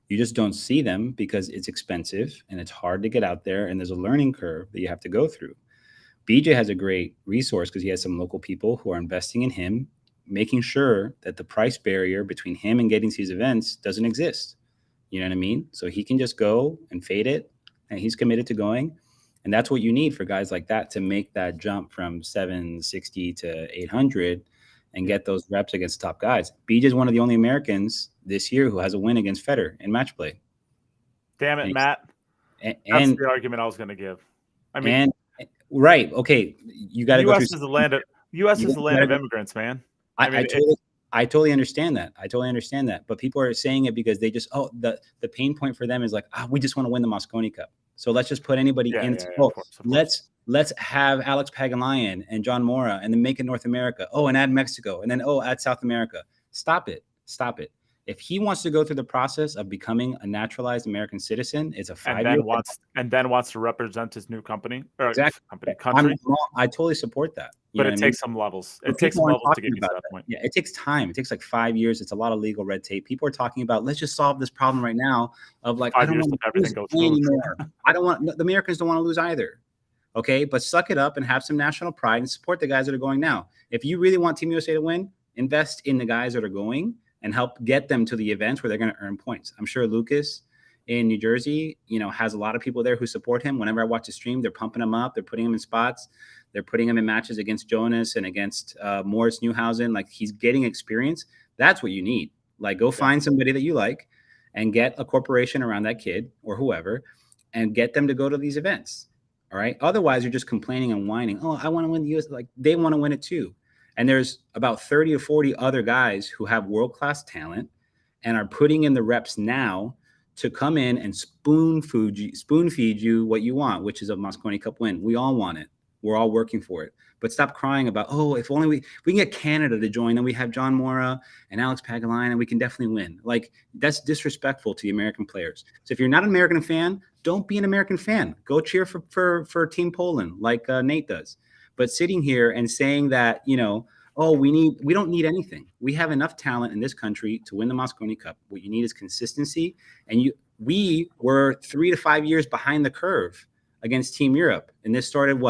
You just don't see them because it's expensive and it's hard to get out there, and there's a learning curve that you have to go through. BJ has a great resource because he has some local people who are investing in him, making sure that the price barrier between him and getting to these events doesn't exist. You know what I mean? So he can just go and fade it, and he's committed to going. And that's what you need for guys like that to make that jump from 760 to 800 and get those reps against top guys. BJ is one of the only Americans this year who has a win against Federer in match play. Damn it, Matt. That's the argument I was going to give. Right. Okay. You got to go through. U.S. is the land of immigrants, man. I totally understand that. But people are saying it because they just, the pain point for them is we just want to win the Mosconi Cup. So let's just put anybody in. Of course. Let's have Alex Pagulayan and John Mora, and then make it North America. Oh, and add Mexico, and then add South America. Stop it. If he wants to go through the process of becoming a naturalized American citizen, it's a 5-year. And then wants to represent his new company or exactly. country. I totally support that. But it takes some levels. It takes some levels to get you to that point. Yeah, it takes time. It takes 5 years. It's a lot of legal red tape. People are talking about, let's just solve this problem right now of 5 years if everything goes anymore. The Americans don't want to lose either. Okay, but suck it up and have some national pride and support the guys that are going now. If you really want Team USA to win, invest in the guys that are going and help get them to the events where they're going to earn points. I'm sure Lucas in New Jersey, has a lot of people there who support him. Whenever I watch the stream, they're pumping him up. They're putting him in spots. They're putting him in matches against Jonas and against Morris Newhausen. Like, he's getting experience. That's what you need. Like, go find somebody that you like and get a corporation around that kid or whoever and get them to go to these events. All right. Otherwise, you're just complaining and whining. Oh, I want to win the US. Like, they want to win it too. And there's about 30 or 40 other guys who have world-class talent and are putting in the reps now to come in and spoon feed you what you want, which is a Mosconi Cup win. We all want it. We're all working for it. But stop crying about, oh, if only we can get Canada to join, then we have John Mora and Alex Pagaline, and we can definitely win. Like, that's disrespectful to the American players. So if you're not an American fan, don't be an American fan. Go cheer for Team Poland like Nate does. But sitting here and saying that, oh, we don't need anything. We have enough talent in this country to win the Mosconi Cup. What you need is consistency. And we were 3 to 5 years behind the curve against Team Europe. And this started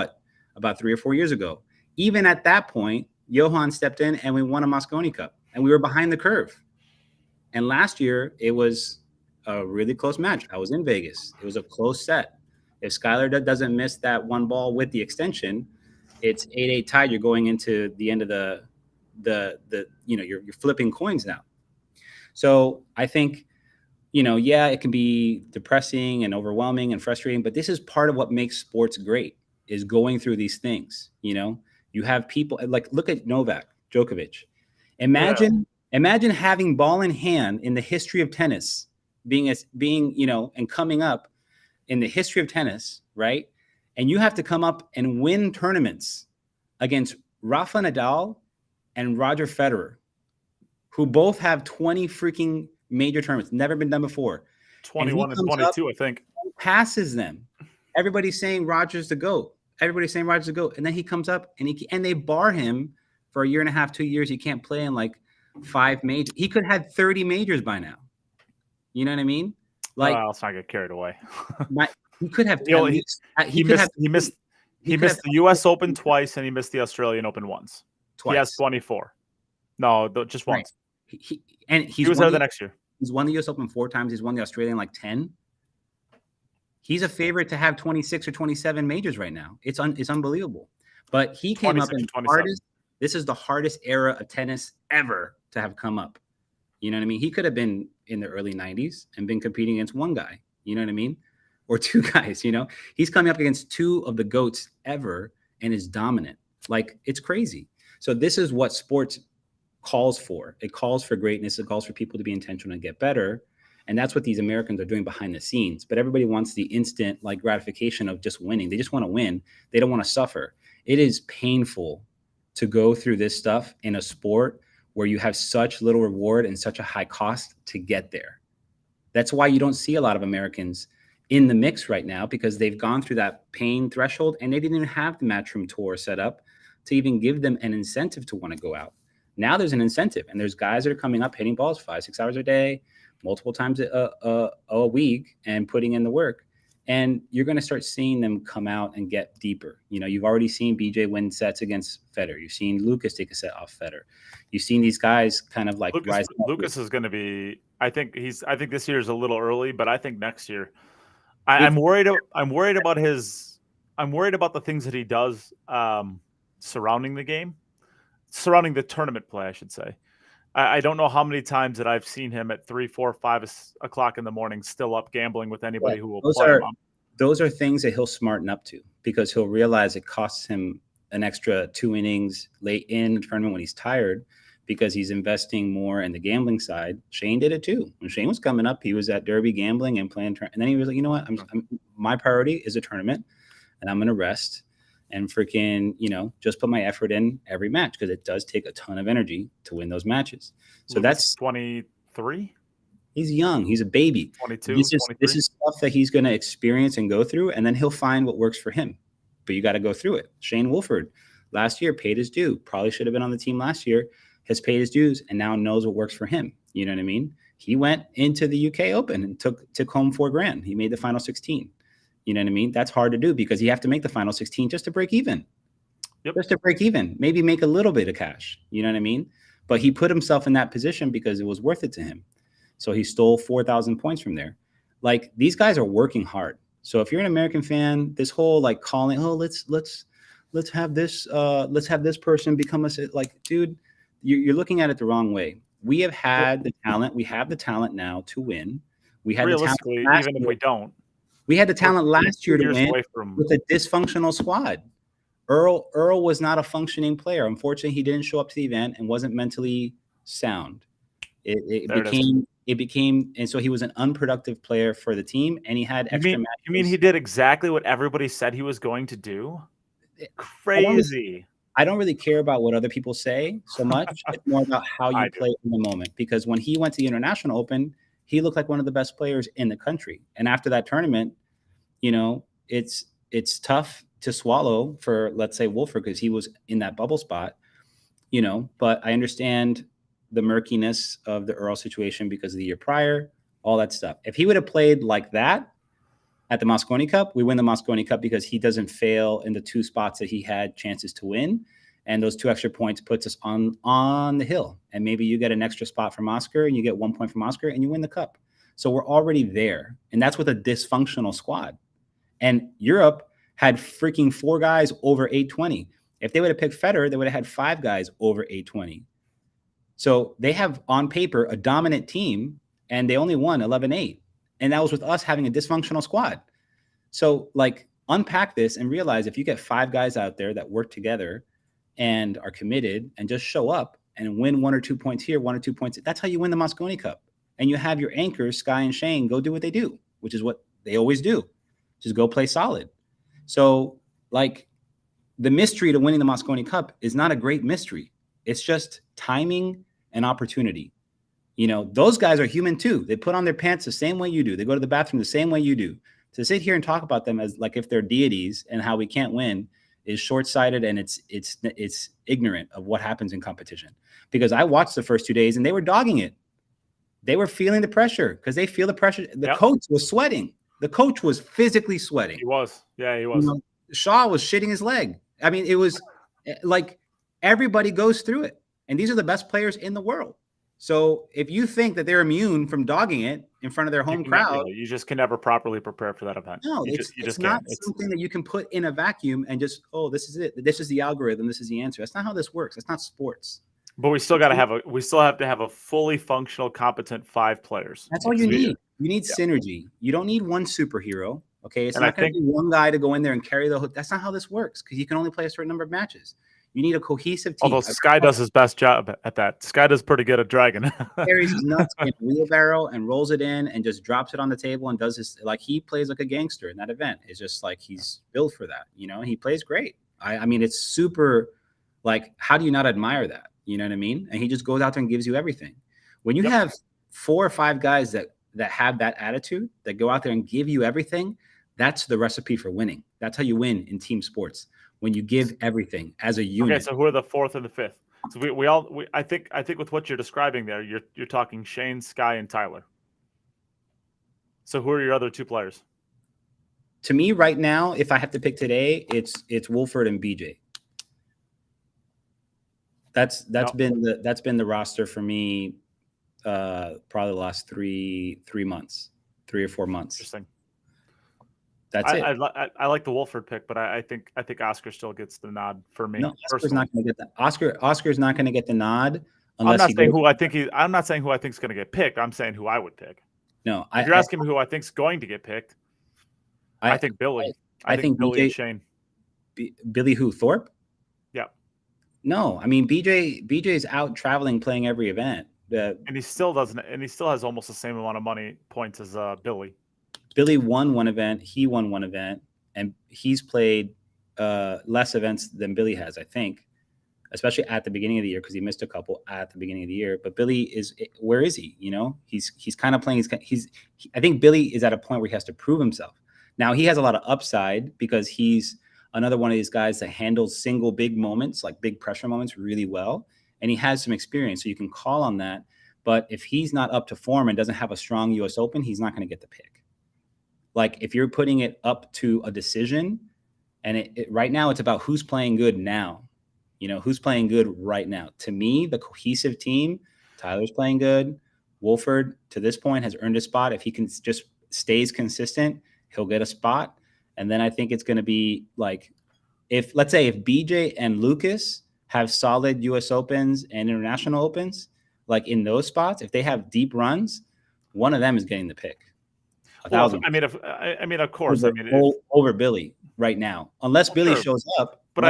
about 3 or 4 years ago. Even at that point, Johan stepped in and we won a Mosconi Cup, and we were behind the curve. And last year, it was a really close match. I was in Vegas. It was a close set. If Skylar doesn't miss that one ball with the extension, it's 8-8 tied. You're going into the end of you're flipping coins now. So I think, it can be depressing and overwhelming and frustrating, but this is part of what makes sports great, is going through these things. You have people like, look at Novak Djokovic. Imagine having ball in hand in the history of tennis, being and coming up in the history of tennis, right? And you have to come up and win tournaments against Rafa Nadal and Roger Federer, who both have 20 freaking major tournaments, never been done before. 21 and 22, I think. Passes them. Everybody's saying Roger's the GOAT. And then he comes up and they bar him for a year and a half, 2 years. He can't play in like 5 majors. He could have had 30 majors by now. You know what I mean? Like, let's not get carried away. He could have. He missed the U.S. Open twice, and he missed the Australian Open once. He has 24. No, just once. Right. He was there the next year. He's won the U.S. Open 4 times. He's won the Australian like 10. He's a favorite to have 26 or 27 majors right now. It's unbelievable. But he came up in the hardest. This is the hardest era of tennis ever to have come up. You know what I mean? He could have been in the early 90s and been competing against one guy. You know what I mean? Or 2 guys. He's coming up against 2 of the GOATs ever and is dominant. Like, it's crazy. So this is what sports calls for. It calls for greatness. It calls for people to be intentional and get better. And that's what these Americans are doing behind the scenes. But everybody wants the instant gratification of just winning. They just want to win. They don't want to suffer. It is painful to go through this stuff in a sport where you have such little reward and such a high cost to get there. That's why you don't see a lot of Americans in the mix right now, because they've gone through that pain threshold and they didn't even have the Matchroom Tour set up to even give them an incentive to want to go out. Now there's an incentive, and there's guys that are coming up hitting balls 5-6 hours a day, multiple times a week, and putting in the work. And you're going to start seeing them come out and get deeper. You've already seen BJ win sets against Federer. You've seen Lucas take a set off Federer. You've seen these guys kind of like rise. Lucas is going to be. I think this year is a little early, but I think next year. I'm worried about the things that he does surrounding the game, surrounding the tournament play, I should say. I don't know how many times that I've seen him at 3, 4, 5 o'clock in the morning still up gambling with anybody who will play him up. Those are things that he'll smarten up to, because he'll realize it costs him an extra 2 innings late in the tournament when he's tired, because he's investing more in the gambling side. Shane did it too. When Shane was coming up, he was at Derby gambling and playing. And then he was like, you know what? My priority is a tournament, and I'm going to rest and freaking, just put my effort in every match, because it does take a ton of energy to win those matches. So that's 23. He's young. He's a baby. 22. This is stuff that he's going to experience and go through, and then he'll find what works for him. But you got to go through it. Shane Wolford last year paid his due. Probably should have been on the team last year. Has paid his dues and now knows what works for him. You know what I mean? He went into the UK Open and took home $4,000. He made the final 16. You know what I mean? That's hard to do, because you have to make the final 16 just to break even. Yep. Just to break even, maybe make a little bit of cash. You know what I mean? But he put himself in that position because it was worth it to him. So he stole 4,000 points from there. like these guys are working hard. So if you're an American fan, this whole like calling, oh, let's have this person become like, dude, you're looking at it the wrong way. We have had the talent. We have the talent now to win. We had realistically, the talent even if we don't, we had the talent last year to win from... with a dysfunctional squad. Earl was not a functioning player. Unfortunately, he didn't show up to the event and wasn't mentally sound. It became, and so he was an unproductive player for the team, and he had extra matches. You mean he did exactly what everybody said he was going to do? Crazy. I don't really care about what other people say so much. It's more about how you play in the moment. Because when he went to the International Open, he looked like one of the best players in the country. And after that tournament, you know, it's tough to swallow for, let's say, Wolford, because he was in that bubble spot, you know, but I understand the murkiness of the Earl situation because of the year prior, all that stuff. If he would have played like that at the Mosconi Cup, we win the Mosconi Cup because he doesn't fail in the 2 spots that he had chances to win. And those 2 extra points puts us on the hill. And maybe you get an extra spot from Oscar and you get 1 point from Oscar and you win the cup. So we're already there. And that's with a dysfunctional squad. And Europe had freaking 4 guys over 820. If they would have picked Federer, they would have had 5 guys over 820. So they have on paper a dominant team and they only won 11-8. And that was with us having a dysfunctional squad. So like unpack this and realize if you get 5 guys out there that work together and are committed and just show up and win 1 or 2 points here, 1 or 2 points, that's how you win the Mosconi Cup. And you have your anchors, Sky and Shane, go do what they do, which is what they always do. Just go play solid. So like the mystery to winning the Mosconi Cup is not a great mystery. It's just timing and opportunity. You know, those guys are human too. They put on their pants the same way you do. They go to the bathroom the same way you do. To sit here and talk about them as like if they're deities and how we can't win is short-sighted, and it's ignorant of what happens in competition. Because I watched the first 2 days and they were dogging it. They were feeling the pressure because they feel the pressure. The coach was sweating. The coach was physically sweating. He was. Yeah, he was. You know, Shaw was shitting his leg. I mean, it was like everybody goes through it. And these are the best players in the world. So if you think that they're immune from dogging it in front of their home crowd, you just can never properly prepare for that event. No, it's not something that you can put in a vacuum and just, oh, this is it. This is the algorithm. This is the answer. That's not how this works. That's not sports. But we still have to have a fully functional, competent 5 players. That's all you need. You need synergy. You don't need one superhero. Okay. It's not going to be one guy to go in there and carry the hook. That's not how this works because you can only play a certain number of matches. You need a cohesive team. Although Sky does his best job at that. Sky does pretty good at dragging. Carries his nuts in a wheelbarrow and rolls it in and just drops it on the table and does this. Like he plays like a gangster in that event. It's just like he's built for that. You know, he plays great. I mean, it's super like, how do you not admire that? You know what I mean? And he just goes out there and gives you everything. When you have 4 or 5 guys that have that attitude, that go out there and give you everything, that's the recipe for winning. That's how you win in team sports. When you give everything as a unit. Okay, so who are the 4th and the 5th? So I think with what you're describing there, you're talking Shane, Sky, and Tyler. So who are your other 2 players? To me, right now, if I have to pick today, it's Wolford and BJ. That's been the roster for me, probably the last 3 months, 3 or 4 months. Interesting. That's it. I like the Wolford pick, but I think Oscar still gets the nod for me. No, Oscar's not going to get the Oscar's not going to get the nod unless I'm not saying who I think is going to get picked. I'm saying who I would pick. No, if you're asking me who I think is going to get picked, I think Billy. I think Billy and Shane. Billy who? Thorpe? Yeah. No, I mean BJ's out traveling, playing every event. And he still doesn't. And he still has almost the same amount of money points as Billy. Billy won 1 event. He won 1 event, and he's played less events than Billy has, I think, especially at the beginning of the year because he missed a couple at the beginning of the year. But Billy where is he? You know, he's kind of playing. I think Billy is at a point where he has to prove himself. Now he has a lot of upside because he's another one of these guys that handles single big moments, like big pressure moments, really well, and he has some experience, so you can call on that. But if he's not up to form and doesn't have a strong U.S. Open, he's not going to get the pick. Like if you're putting it up to a decision and right now it's about who's playing good now, you know, who's playing good right now. To me, the cohesive team, Tyler's playing good. Wolford to this point has earned a spot. If he can just stays consistent, he'll get a spot. And then I think it's going to be like, let's say if BJ and Lucas have solid US Opens and international opens, like in those spots, if they have deep runs, one of them is getting the pick. Well, I mean, of course, over Billy right now, unless Billy shows up. But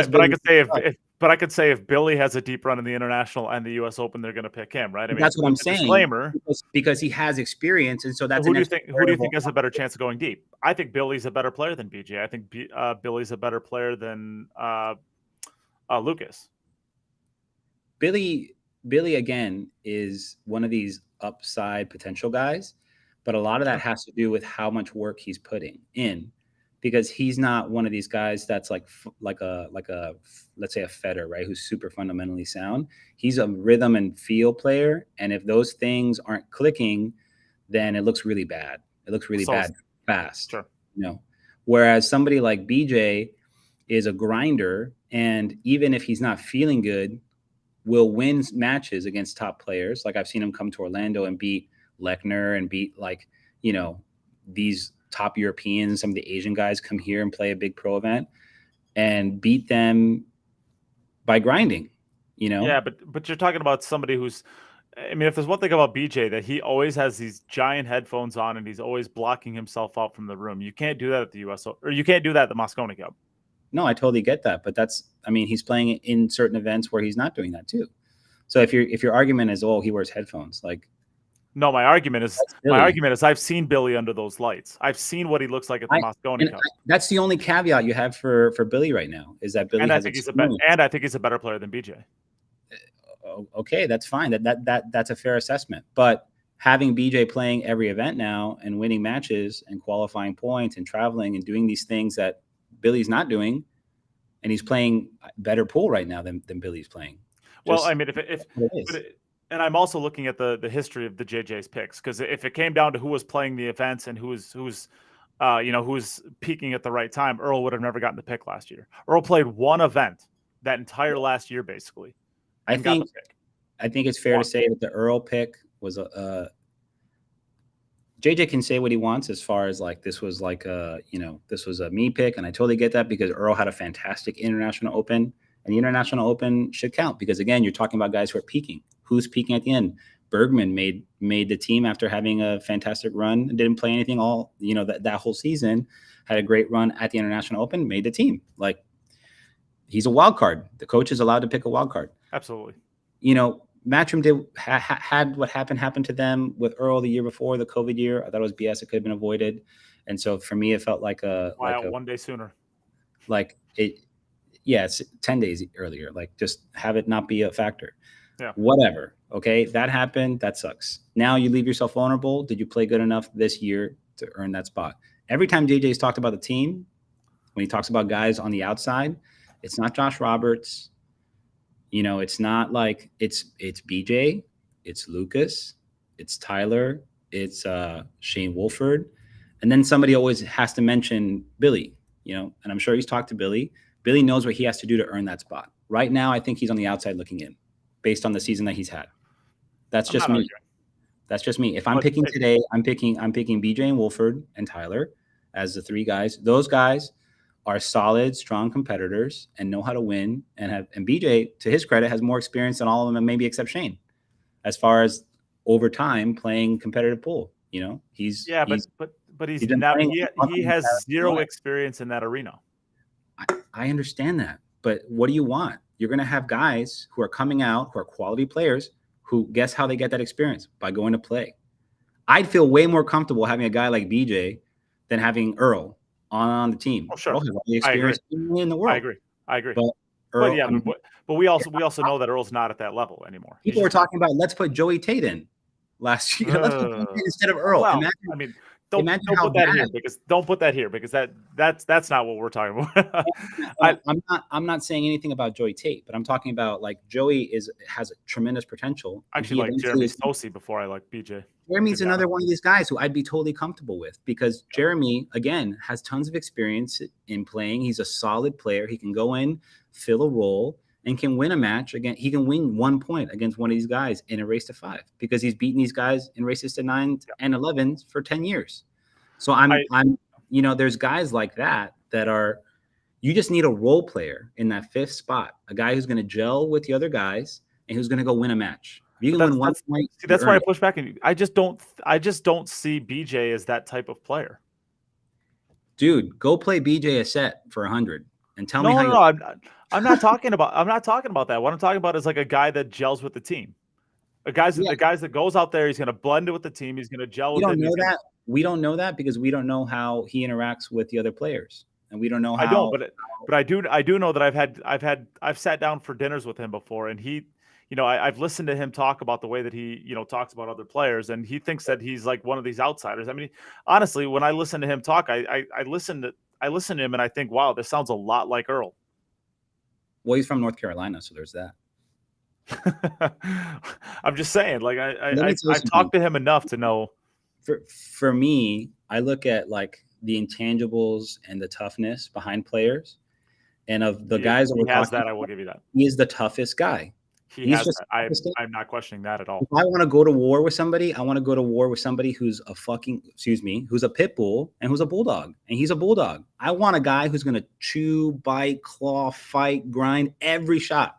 I could say if Billy has a deep run in the international and the U.S. Open, they're going to pick him, right? I mean, that's what I'm saying. Disclaimer, because he has experience, and so that's who do you think has a better chance of going deep? I think Billy's a better player than BJ. I think Billy's a better player than Lucas. Billy again is one of these upside potential guys, but a lot of that has to do with how much work he's putting in. Because he's not one of these guys that's like a let's say a Federer, right? Who's super fundamentally sound. He's a rhythm and feel player, and if those things aren't clicking, then it looks really bad. It looks really bad fast. Sure. Whereas somebody like BJ is a grinder, and even if he's not feeling good, will win matches against top players. Like I've seen him come to Orlando and beat Lechner and beat these top Europeans, some of the Asian guys come here and play a big pro event and beat them by grinding, Yeah, but you're talking about somebody who's, I mean, if there's one thing about BJ, that he always has these giant headphones on and he's always blocking himself out from the room. You can't do that at the US, or you can't do that at the Moscone Cup. No, I totally get that, but he's playing in certain events where he's not doing that too. So if your argument is, he wears headphones, like. No, my argument is I've seen Billy under those lights. I've seen what he looks like at the Moscone Cup. That's the only caveat you have for Billy right now, is that Billy has experience. I think he's a better player than BJ. Okay, that's fine. That's a fair assessment. But having BJ playing every event now and winning matches and qualifying points and traveling and doing these things that Billy's not doing, and he's playing better pool right now than Billy's playing. Well, I mean, and I'm also looking at the history of the JJ's picks, because if it came down to who was playing the events and who's peaking at the right time, Earl would have never gotten the pick last year. Earl played one event that entire last year, basically. I think it's fair to say that the Earl pick was JJ can say what he wants as far as this was this was a me pick, and I totally get that, because Earl had a fantastic international open, and the international open should count, because again, you're talking about guys who are peaking. Who's peaking at the end? Bergman made the team after having a fantastic run, didn't play anything all, that whole season, had a great run at the international open, made the team. Like, he's a wild card. The coach is allowed to pick a wild card. Absolutely. Matchroom had what happened to them with Earl the year before, the COVID year. I thought it was BS. It could have been avoided. And so for me, it felt like one day sooner. It's 10 days earlier. Just have it not be a factor. Yeah. Whatever. Okay. That happened. That sucks. Now you leave yourself vulnerable. Did you play good enough this year to earn that spot? Every time JJ's talked about the team, when he talks about guys on the outside, it's not Josh Roberts. It's not it's BJ, it's Lucas, it's Tyler, it's Shane Wolford. And then somebody always has to mention Billy, and I'm sure he's talked to Billy. Billy knows what he has to do to earn that spot. Right now, I think he's on the outside looking in, based on the season that he's had. That's just me. That's just me. If I'm picking today, I'm picking BJ and Wolford and Tyler as the three guys. Those guys are solid, strong competitors and know how to win, and BJ, to his credit, has more experience than all of them, maybe except Shane, as far as over time playing competitive pool. He has zero experience in that arena. I understand that, but what do you want? You're going to have guys who are coming out, who are quality players, who guess how they get that experience? By going to play. I'd feel way more comfortable having a guy like BJ than having Earl on the team. Oh, sure. The experience in the world. I agree. But Earl, but we also know that Earl's not at that level anymore. People were talking about, let's put Joey Tate in last year. Let's put Tate instead of Earl. Well, don't put that here because that's not what we're talking about. I'm not saying anything about Joey Tate, but I'm talking about Joey has a tremendous potential. I actually like Jeremy Stossy before I like BJ. Jeremy's another one of these guys who I'd be totally comfortable with, because Jeremy, again, has tons of experience in playing. He's a solid player. He can go in, fill a role, and can win a match. Again, he can win 1 point against one of these guys in a race to 5, because he's beaten these guys in races to 9 and 11s for 10 years. So I'm, there's guys like that are, you just need a role player in that fifth spot, a guy who's going to gel with the other guys and who's going to go win a match. If you can win one point, that's why I push back on you. I just don't see BJ as that type of player. Dude, go play BJ a set for 100 and tell me how I'm not talking about that. What I'm talking about is like a guy that gels with the team. The guys that goes out there, he's going to blend it with the team. He's going to gel with it. We don't know that because we don't know how he interacts with the other players, and we don't know how. I don't, but I do know that I've sat down for dinners with him before, and he, I've listened to him talk about the way that he, talks about other players, and he thinks that he's like one of these outsiders. I mean, honestly, when I listen to him talk, I listen to him and I think, wow, this sounds a lot like Earl. Well, he's from North Carolina, so there's that. I'm just saying, like I've talked to him enough to know. For me, I look at like the intangibles and the toughness behind players, and of the guys that we're talking about, I will give you that. He is the toughest guy. He's has that. I'm not questioning that at all. If I want to go to war with somebody, I want to go to war with somebody who's who's a pit bull and who's a bulldog, and he's a bulldog. I want a guy who's going to chew, bite, claw, fight, grind every shot.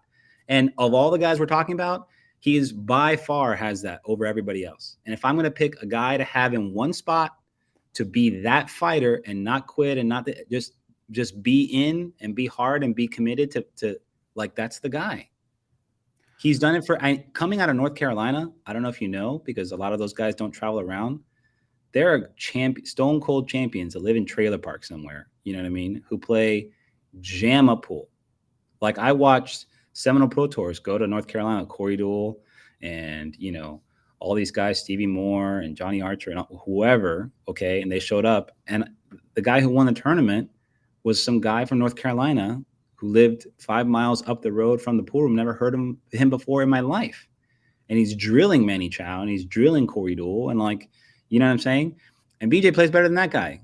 And of all the guys we're talking about, he is by far has that over everybody else. And if I'm going to pick a guy to have in one spot to be that fighter and not quit and not just be in and be hard and be committed to like, that's the guy. He's done it coming out of North Carolina. I don't know if you know, because a lot of those guys don't travel around. There are stone cold champions that live in trailer parks somewhere, you know what I mean, who play JAMA pool. Like I watched Seminole Pro Tours go to North Carolina, Corey Deuel, and all these guys, Stevie Moore and Johnny Archer and whoever. Okay, and they showed up, and the guy who won the tournament was some guy from North Carolina who lived 5 miles up the road from the pool room. Never heard him before in my life, and he's drilling Manny Chow and he's drilling Corey Deuel, and like, you know what I'm saying? And BJ plays better than that guy.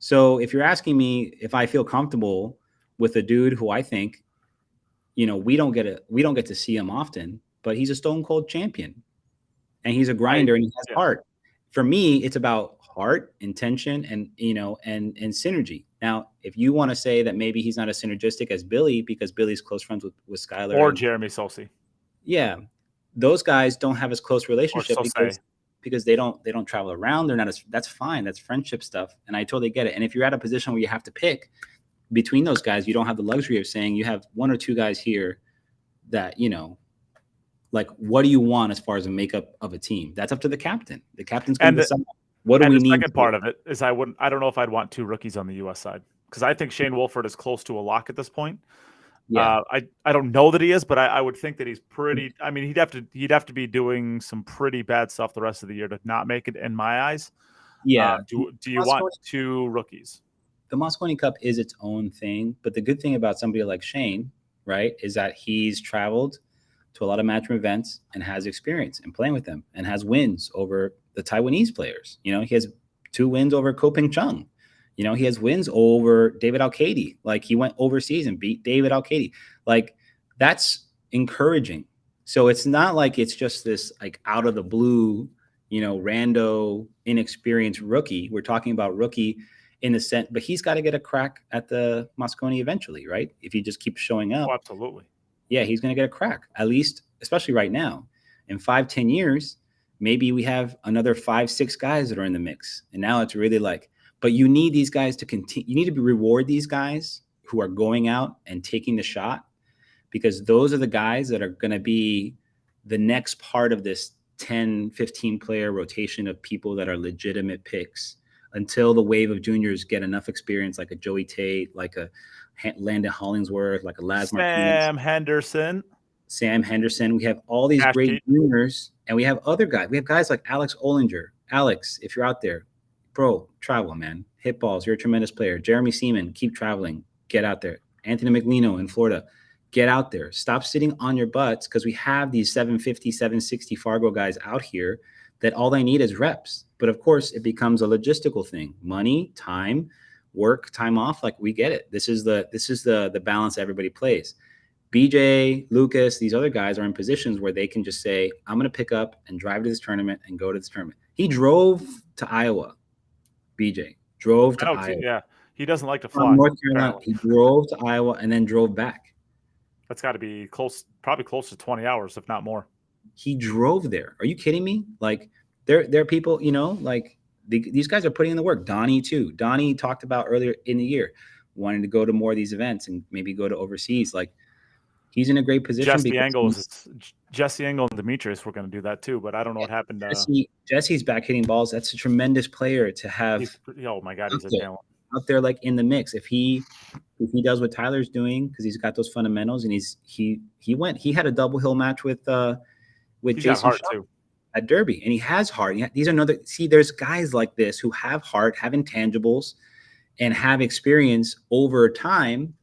So if you're asking me if I feel comfortable with a dude who I think, we don't get to see him often, but he's a stone cold champion and he's a grinder and he has heart. For me, it's about heart, intention, and synergy. Now, if you want to say that maybe he's not as synergistic as Billy because Billy's close friends with Skylar or Jeremy Solsi. Yeah. Those guys don't have as close relationship because they don't travel around. They're not that's fine. That's friendship stuff. And I totally get it. And if you're at a position where you have to pick between those guys, you don't have the luxury of saying you have one or two guys here that, like, what do you want as far as a makeup of a team? That's up to the captain. The captain's going to decide. What do we need? The second part of it is I don't know if I'd want two rookies on the U.S. side because I think Shane Wolford is close to a lock at this point. Yeah. I don't know that he is, but I would think that he's pretty. I mean, he'd have to be doing some pretty bad stuff the rest of the year to not make it in my eyes. Yeah. Do you want two rookies? The Mosconi Cup is its own thing, but the good thing about somebody like Shane, right, is that he's traveled to a lot of matchroom events and has experience in playing with them and has wins over the Taiwanese players. He has 2 wins over Ko Ping Chung. He has wins over David Al-Kaidi. Like, he went overseas and beat David Al-Kaidi. Like, that's encouraging. So it's not like it's just this like out of the blue, rando, inexperienced rookie. We're talking about rookie in the sense, but he's got to get a crack at the Mosconi eventually, right? If he just keeps showing up. Oh, absolutely. Yeah, he's going to get a crack, at least, especially right now. In 5-10 years, maybe we have another 5-6 guys that are in the mix. And now it's really like, but you need these guys to continue. You need to reward these guys who are going out and taking the shot, because those are the guys that are going to be the next part of this 10, 15 player rotation of people that are legitimate picks until the wave of juniors get enough experience, like a Joey Tate, like a Landon Hollingsworth, like a Laz Martinez. Sam Henderson. We have all these great juniors, and we have other guys. We have guys like Alex Olinger. Alex, if you're out there, bro, travel, man. Hit balls. You're a tremendous player. Jeremy Seaman, keep traveling. Get out there. Anthony McLino in Florida. Get out there. Stop sitting on your butts, because we have these 750, 760 Fargo guys out here that all they need is reps. But of course, it becomes a logistical thing. Money, time, work, time off. Like, we get it. This is the balance everybody plays. BJ, Lucas, these other guys are in positions where they can just say, I'm going to pick up and drive to this tournament and go to this tournament. He drove to Iowa BJ. Drove I to know, Iowa. yeah. He doesn't like to From fly. North Carolina. apparently. He drove to Iowa and then drove back. That's got to be probably close to 20 hours, if not more. He drove there. Are you kidding me? Like, there are people, like these guys are putting in the work. Donnie too. Donnie talked about earlier in the year wanting to go to more of these events and maybe go to overseas. Like, he's in a great position. Jesse Engel and Demetrius were going to do that too, but I don't know what happened. Jesse's back hitting balls. That's a tremendous player to have. Oh my God, he's a talent out there, like in the mix. If he does what Tyler's doing, because he's got those fundamentals, and he had a double hill match with Jason Shaw at Derby, and he has heart. There's guys like this who have heart, have intangibles, and have experience over time,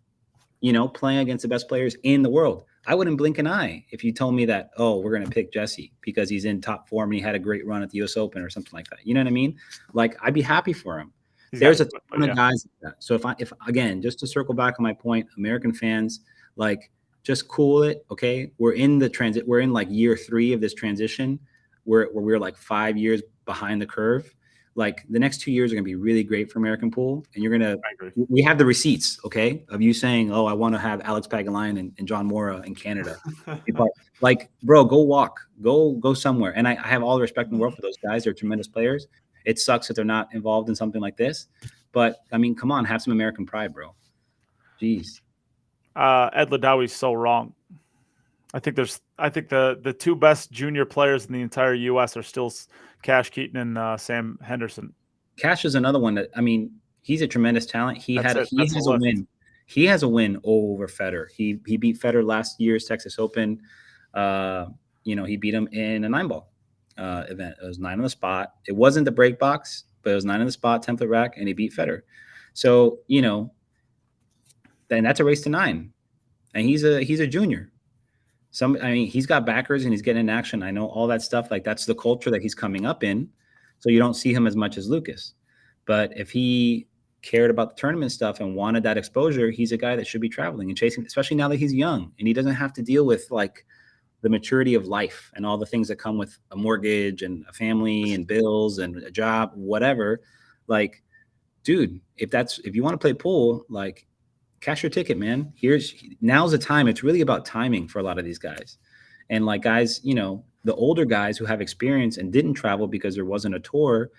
playing against the best players in the world. I wouldn't blink an eye if you told me that, oh, we're going to pick Jesse because he's in top form and he had a great run at the US Open or something like that. You know what I mean? Like, I'd be happy for him. There's a ton of guys like that. So if again, just to circle back on my point, American fans, like, just cool it. Okay. We're in the transit. We're in like year 3 of this transition where we're like 5 years behind the curve. Like, the next 2 years are going to be really great for American pool. And we have the receipts, okay, of you saying, oh, I want to have Alex Pagulayan and John Mora in Canada. Like, bro, go walk, go somewhere. And I have all the respect in the world for those guys. They're tremendous players. It sucks that they're not involved in something like this. But, I mean, come on, have some American pride, bro. Jeez. Ed Ladawi's so wrong. I think the 2 best junior players in the entire U.S. are still Cash Keaton and Sam Henderson. Cash is another one that, I mean, he's a tremendous talent. He has a win. He has a win over Federer. He beat Federer last year's Texas Open. He beat him in a 9-ball event. It was 9 on the spot. It wasn't the break box, but it was 9 on the spot, template rack, and he beat Federer. So, then that's a race to 9. And he's a junior. He's got backers and he's getting in action. I know all that stuff. Like, that's the culture that he's coming up in. So you don't see him as much as Lucas. But if he cared about the tournament stuff and wanted that exposure, he's a guy that should be traveling and chasing, especially now that he's young and he doesn't have to deal with like the maturity of life and all the things that come with a mortgage and a family and bills and a job, whatever. Like, dude, if you want to play pool, like, cash your ticket, man. Now's the time. It's really about timing for a lot of these guys. And like, guys, the older guys who have experience and didn't travel because there wasn't a tour,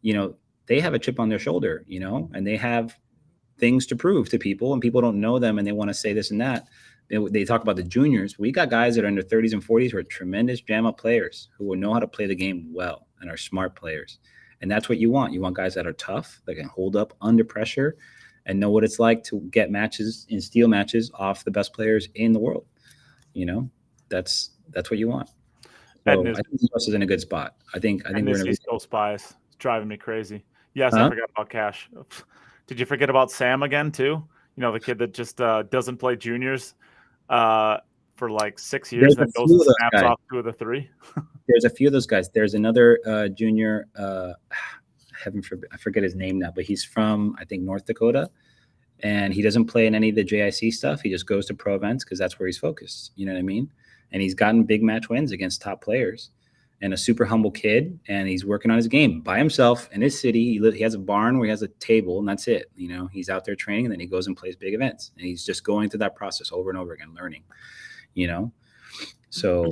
they have a chip on their shoulder, and they have things to prove to people, and people don't know them and they want to say this and that. They talk about the juniors. We got guys that are in their 30s and 40s who are tremendous jam-up players who will know how to play the game well and are smart players. And that's what you want. You want guys that are tough, that can hold up under pressure and know what it's like to get matches and steal matches off the best players in the world. That's what you want. So I think the US is in a good spot. I think we're in a East Coast bias. It's driving me crazy. Yes, I forgot about Cash. Did you forget about Sam again too? The kid that just doesn't play juniors for like 6 years and goes and snaps off 2 of the 3. There's a few of those guys. There's another junior. I forget his name now, but he's from, I think, North Dakota, and he doesn't play in any of the JIC stuff. He just goes to pro events because that's where he's focused. You know what I mean? And he's gotten big match wins against top players, and a super humble kid. And he's working on his game by himself in his city. He has a barn where he has a table, and that's it. He's out there training, and then he goes and plays big events, and he's just going through that process over and over again, learning. So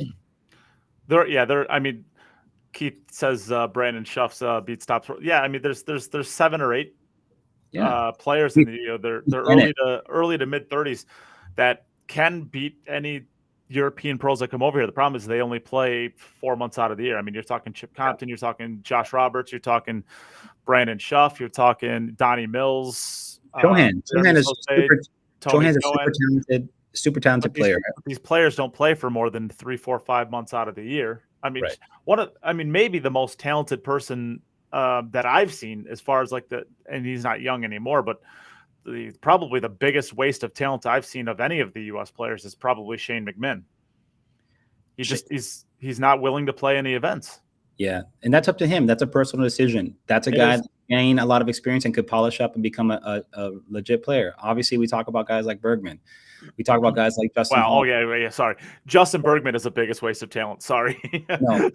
Keith says Brandon Schuff's beat stops. Yeah, I mean, there's 7 or 8 players in the they're early to mid 30s that can beat any European pros that come over here. The problem is they only play 4 months out of the year. I mean, you're talking Chip Compton, you're talking Josh Roberts, you're talking Brandon Schuff, you're talking Donnie Mills. Johan is super talented player. These players don't play for more than 3, 4, 5 months out of the year. I mean, maybe the most talented person that I've seen as far as and he's not young anymore, but probably the biggest waste of talent I've seen of any of the U.S. players is probably Shane McMinn. He's not willing to play any events. Yeah, and that's up to him. That's a personal decision. That's a guy that gained a lot of experience and could polish up and become a legit player. Obviously, we talk about guys like Bergman. We talk about guys like Justin Hall. Sorry. Justin Bergman is the biggest waste of talent. Sorry. No,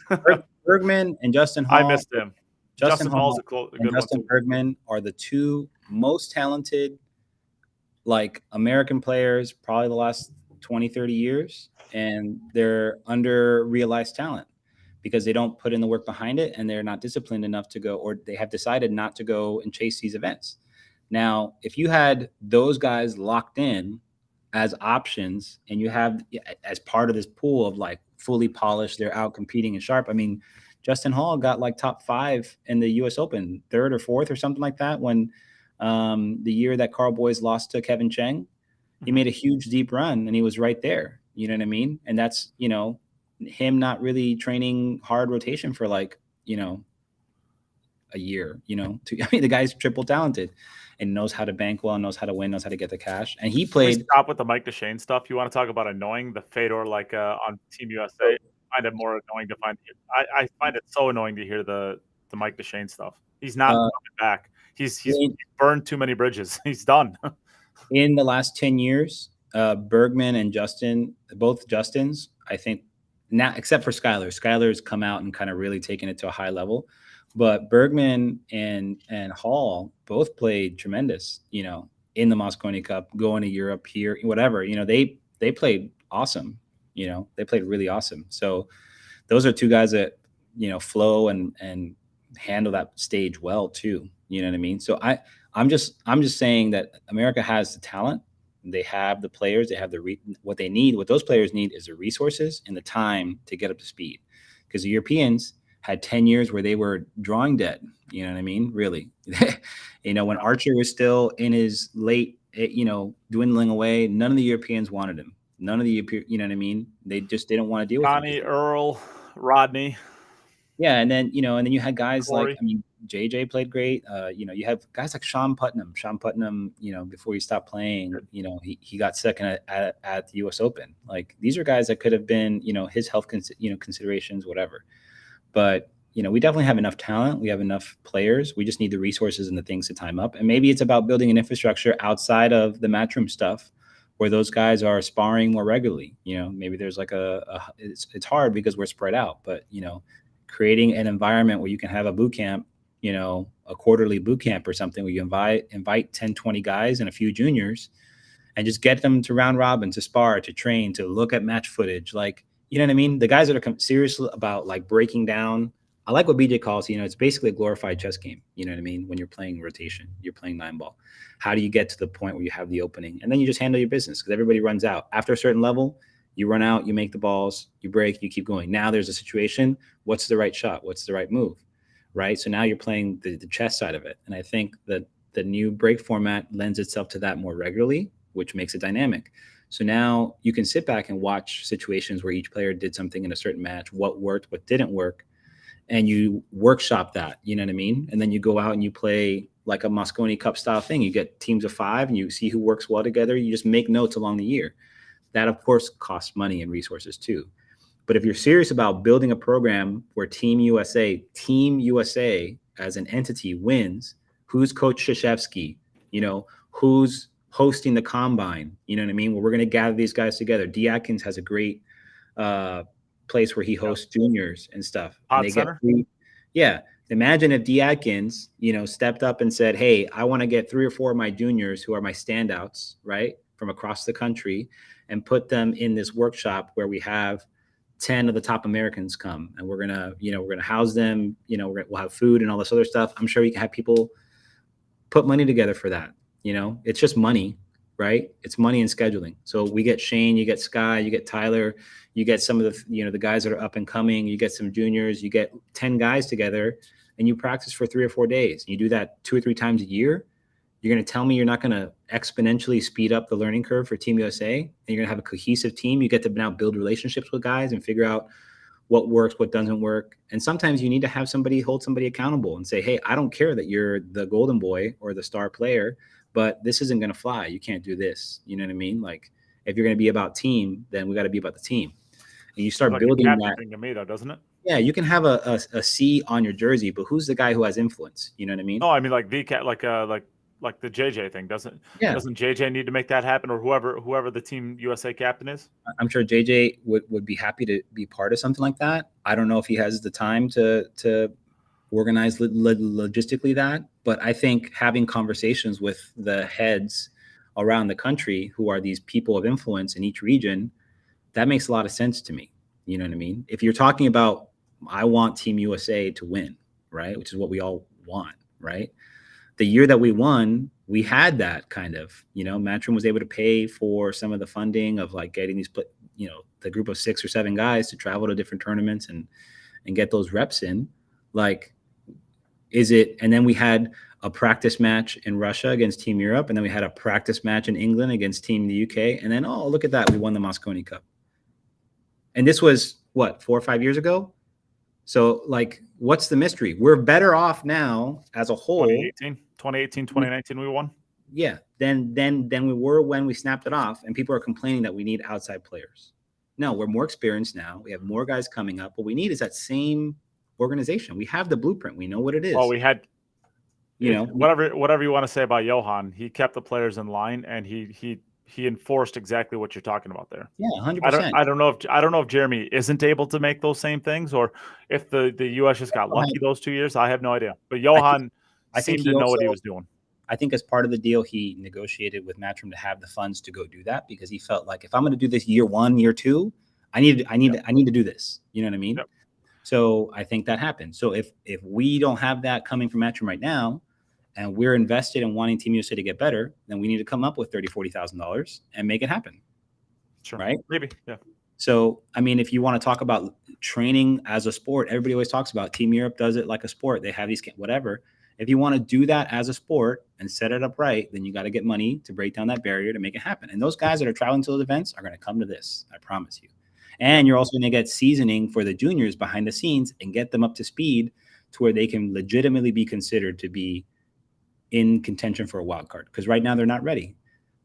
Bergman and Justin Hall. I missed him. Justin Hall's Hall a and good one Justin too. Bergman are the two most talented, like, American players probably the last 20, 30 years. And they're under realized talent because they don't put in the work behind it, and they're not disciplined enough to go, or they have decided not to go and chase these events. Now, if you had those guys locked in as options, and you have as part of this pool of like fully polished, they're out competing and sharp. I mean, Justin Hall got like top 5 in the US Open, 3rd or 4th or something like that. When the year that Carl Boys lost to Kevin Cheng, he made a huge deep run and he was right there. You know what I mean? And that's, him not really training hard rotation for like, a year, I mean, the guy's triple talented and knows how to bank well, knows how to win, knows how to get the cash. And he Please played. stop with the Mike DeShane stuff. You want to talk about annoying the Fedor on Team USA? I find it more annoying to find. I find it so annoying to hear the Mike DeShane stuff. He's not coming back. He's burned too many bridges. He's done. In the last 10 years, Bergman and both Justins, I think now, except for Skyler. Skyler's come out and kind of really taken it to a high level. But Bergman and Hall both played tremendous, in the Mosconi Cup, going to Europe here, whatever. They played awesome. They played really awesome. So those are two guys that, flow and handle that stage well too. You know what I mean? So I'm just saying that America has the talent. They have the players. They have what they need. What those players need is the resources and the time to get up to speed. Because the Europeans had 10 years where they were drawing dead. You know what I mean? Really. When Archer was still in his late, dwindling away, none of the Europeans wanted him. None of the Europeans, you know what I mean? They just didn't want to deal with him. Connie, Earl, Rodney. Yeah, and then you had guys Corey. like, I mean, JJ played great. You have guys like Sean Putnam. Sean Putnam, before he stopped playing, he got second at the U.S. Open. Like, these are guys that could have been, his health considerations, whatever. But we definitely have enough talent. We have enough players. We just need the resources and the things to time up. And maybe it's about building an infrastructure outside of the matchroom stuff, where those guys are sparring more regularly. Maybe there's like it's hard because we're spread out, but creating an environment where you can have a boot camp, a quarterly boot camp or something, where you invite 10, 20 guys and a few juniors and just get them to round robin, to spar, to train, to look at match footage. Like, you know what I mean? The guys that are serious about like breaking down. I like what BJ calls, it's basically a glorified chess game. You know what I mean? When you're playing rotation, you're playing 9-ball. How do you get to the point where you have the opening? And then you just handle your business, because everybody runs out. After a certain level, you run out, you make the balls, you break, you keep going. Now there's a situation. What's the right shot? What's the right move? Right? So now you're playing the chess side of it. And I think that the new break format lends itself to that more regularly, which makes it dynamic. So now you can sit back and watch situations where each player did something in a certain match, what worked, what didn't work, and you workshop that, you know what I mean? And then you go out and you play like a Mosconi Cup style thing. You get teams of 5 and you see who works well together. You just make notes along the year. That, of course, costs money and resources too. But if you're serious about building a program where Team USA as an entity wins, who's Coach Krzyzewski, who's hosting the combine, you know what I mean? Well, we're going to gather these guys together. D. Atkins has a great place where he hosts juniors and stuff. And Center? Yeah. Imagine if D. Atkins, stepped up and said, hey, I want to get 3 or 4 of my juniors who are my standouts, right, from across the country, and put them in this workshop where we have 10 of the top Americans come, and we're gonna house them. We'll have food and all this other stuff. I'm sure you can have people put money together for that. It's just money, right? It's money and scheduling. So we get Shane, you get Sky, you get Tyler, you get some of the the guys that are up and coming. You get some juniors. You get 10 guys together, and you practice for 3 or 4 days. You do that 2 or 3 times a year. You're going to tell me you're not going to exponentially speed up the learning curve for Team USA, and you're going to have a cohesive team. You get to now build relationships with guys and figure out what works, what doesn't work. And sometimes you need to have somebody hold somebody accountable and say, hey, I don't care that you're the golden boy or the star player, but this isn't going to fly. You can't do this. You know what I mean? Like, if you're going to be about team, then we got to be about the team. And you start building that. Thing to me, though, doesn't it? Yeah, you can have a C on your jersey, but who's the guy who has influence? You know what I mean? No, I mean like VCAT, like the JJ thing. Doesn't JJ need to make that happen, or whoever the Team USA captain is? I'm sure JJ would be happy to be part of something like that. I don't know if he has the time to organize logistically that. But I think having conversations with the heads around the country who are these people of influence in each region, that makes a lot of sense to me. You know what I mean? If you're talking about, I want Team USA to win, right? Which is what we all want, right? The year that we won, we had that kind of, Matchroom was able to pay for some of the funding of like getting these, the group of 6 or 7 guys to travel to different tournaments and get those reps in. Like, and then we had a practice match in Russia against Team Europe, and then we had a practice match in England against Team the UK, and then, oh, look at that, we won the Mosconi Cup. And this was, what, 4 or 5 years ago? So, like, what's the mystery? We're better off now as a whole. 2018, 2019, we won. Yeah, than we were when we snapped it off, and people are complaining that we need outside players. No, we're more experienced now. We have more guys coming up. What we need is that same organization. We have the blueprint. We know what it is. Well, we had, whatever you want to say about Johan, he kept the players in line, and he enforced exactly what you're talking about there. Yeah, 100%. I don't know if Jeremy isn't able to make those same things, or if the US just got lucky those 2 years. I have no idea. But Johan seemed to know what he was doing. I think as part of the deal, he negotiated with Matchroom to have the funds to go do that, because he felt like, if I'm going to do this year 1, year 2, I need to do this. You know what I mean? Yep. So I think that happened. So if we don't have that coming from Matchroom right now, and we're invested in wanting Team USA to get better, then we need to come up with $30,000, $40,000 and make it happen. Sure. Right? Maybe. Yeah. So, I mean, if you want to talk about training as a sport, everybody always talks about Team Europe does it like a sport. They have these, whatever. If you want to do that as a sport and set it up right, then you got to get money to break down that barrier to make it happen. And those guys that are traveling to those events are going to come to this. I promise you. And you're also going to get seasoning for the juniors behind the scenes and get them up to speed to where they can legitimately be considered to be in contention for a wild card. Because right now they're not ready.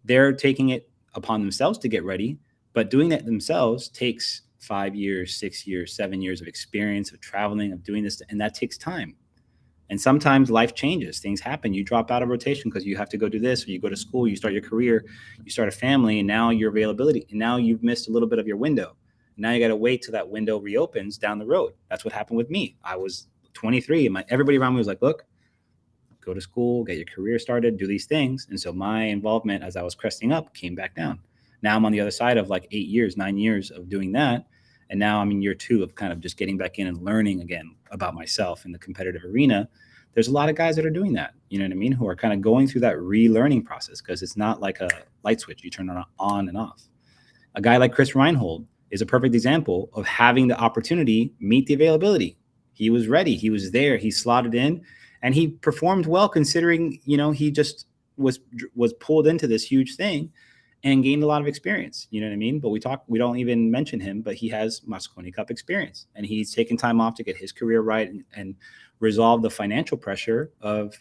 They're taking it upon themselves to get ready, but doing that themselves takes 5 years, 6 years, 7 years of experience of traveling, of doing this, and that takes time. And sometimes life changes, things happen. You drop out of rotation because you have to go do this, or you go to school, you start your career, you start a family, and now your availability, and now you've missed a little bit of your window. Now you got to wait till that window reopens down the road. That's what happened with me. I was 23, and everybody around me was like, look, go to school, get your career started, do these things. And so my involvement as I was cresting up came back down. Now I'm on the other side of like 8 years, 9 years of doing that. And now I'm in year 2 of kind of just getting back in and learning again about myself in the competitive arena. There's a lot of guys that are doing that, you know what I mean, who are kind of going through that relearning process, because it's not like a light switch you turn on and off. A guy like Chris Reinhold is a perfect example of having the opportunity meet the availability. He was ready. He was there. He slotted in, and he performed well considering, he just was pulled into this huge thing and gained a lot of experience. You know what I mean? But we don't even mention him, but he has Mosconi Cup experience, and he's taken time off to get his career right and resolve the financial pressure of,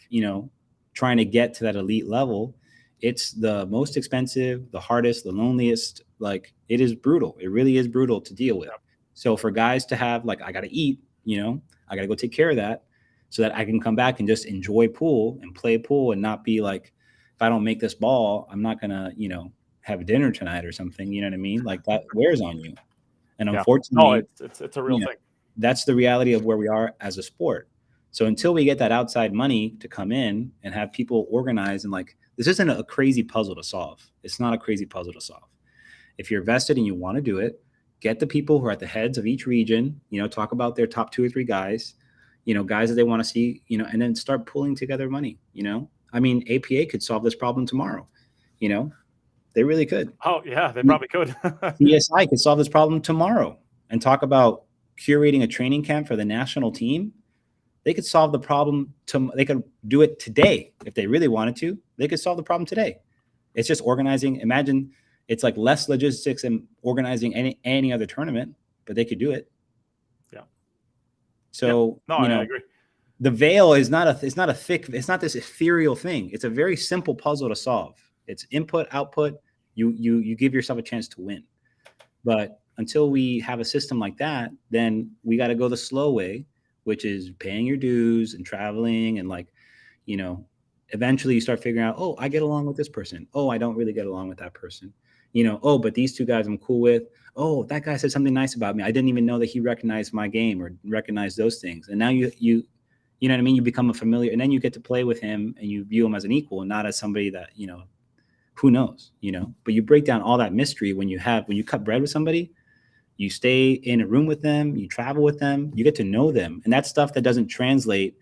trying to get to that elite level. It's the most expensive, the hardest, the loneliest. Like, it is brutal. It really is brutal to deal with. So for guys to have, like, I got to eat, I got to go take care of that so that I can come back and just enjoy pool and play pool and not be like, if I don't make this ball, I'm not going to, have dinner tonight or something. You know what I mean? Like, that wears on you. And unfortunately, it's a real thing. That's the reality of where we are as a sport. So until we get that outside money to come in and have people organize, and like, this isn't a crazy puzzle to solve. It's not a crazy puzzle to solve. If you're vested and you want to do it, get the people who are at the heads of each region, talk about their top 2 or 3 guys, guys that they want to see, and then start pulling together money. I mean, APA could solve this problem tomorrow. They really could. Oh yeah, they probably could. CSI could solve this problem tomorrow and talk about curating a training camp for the national team. They could solve the problem. They could do it today if they really wanted to. They could solve the problem today. It's just organizing. Imagine it's like less logistics and organizing any other tournament, but they could do it. Yeah. So I agree. The veil is not it's not this ethereal thing. It's a very simple puzzle to solve. It's input, output. You give yourself a chance to win. But until we have a system like that, then we got to go the slow way, which is paying your dues and traveling. And like, eventually you start figuring out, oh, I get along with this person. Oh, I don't really get along with that person. Oh, but these 2 guys I'm cool with. Oh, that guy said something nice about me. I didn't even know that he recognized my game or recognized those things. And now you You know what I mean? You become a familiar, and then you get to play with him and you view him as an equal and not as somebody that, you know, who knows, you know, but you break down all that mystery when you cut bread with somebody, you stay in a room with them, you travel with them, you get to know them. And that's stuff that doesn't translate,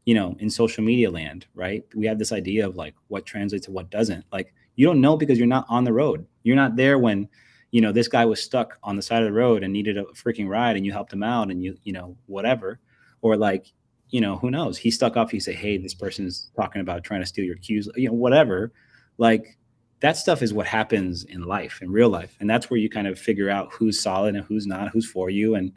you know, in social media land, right? We have this idea of like what translates to what doesn't. Like, you don't know because you're not on the road. You're not there when, you know, this guy was stuck on the side of the road and needed a freaking ride and you helped him out and you know, whatever. Or like, you know, who knows? He stuck up, you say, hey, this person is talking about trying to steal your cues, you know, whatever. Like, that stuff is what happens in life, in real life. And that's where you kind of figure out who's solid and who's not, who's for you. And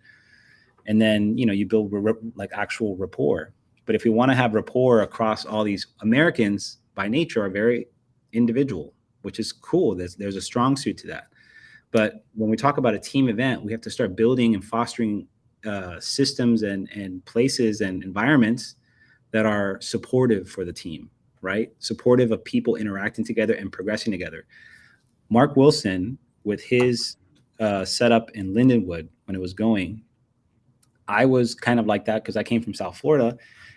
then, you know, you build like actual rapport. But if we want to have rapport across all these, Americans by nature are very individual, which is cool. There's a strong suit to that. But when we talk about a team event, we have to start building and fostering systems and places and environments that are supportive for the team, right? Supportive of people interacting together and progressing together. Mark Wilson, with his setup in Lindenwood when it was going, I was kind of like that because I came from South Florida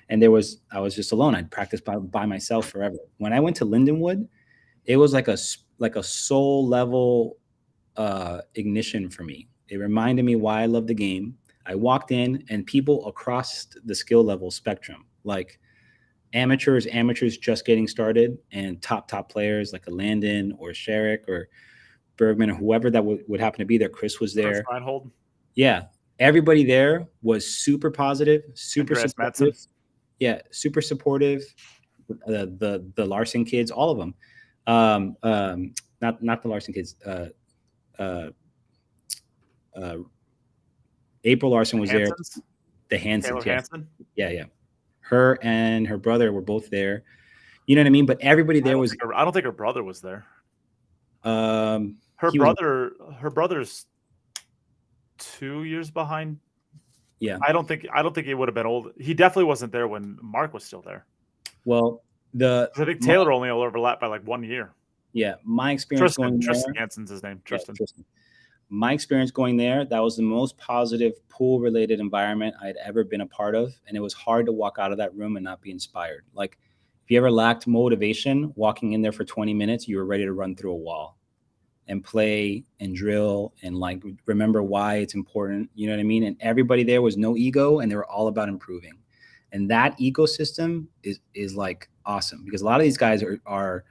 and I was just alone. I'd practiced by myself forever. When I went to Lindenwood, it was like a soul level ignition for me. It reminded me why I love the game. I walked in and people across the skill level spectrum, like amateurs just getting started, and top players like a Landon or Sherrick or Bergman or whoever that would happen to be there. Chris was there. Reinhold. Yeah. Everybody there was super positive, super Andreas supportive. Madsen. Yeah. Super supportive. The Larson kids, all of them. Not the Larson kids. April Larson was Hansons? there. The Hansons. Taylor Hanson? Yeah. Her and her brother were both there. You know what I mean? But everybody there was. I don't think her brother was there. Her brother's 2 years behind. Yeah. I don't think he would have been old. He definitely wasn't there when Mark was still there. Well, I think Taylor only overlapped by like 1 year. Yeah, my experience Tristan there. Hanson's his name. Yeah, Tristan. My experience going there, that was the most positive pool-related environment I'd ever been a part of, and it was hard to walk out of that room and not be inspired. Like, if you ever lacked motivation, walking in there for 20 minutes, you were ready to run through a wall and play and drill and like remember why it's important. You know what I mean? And everybody there was no ego, and they were all about improving. And that ecosystem is like awesome, because a lot of these guys are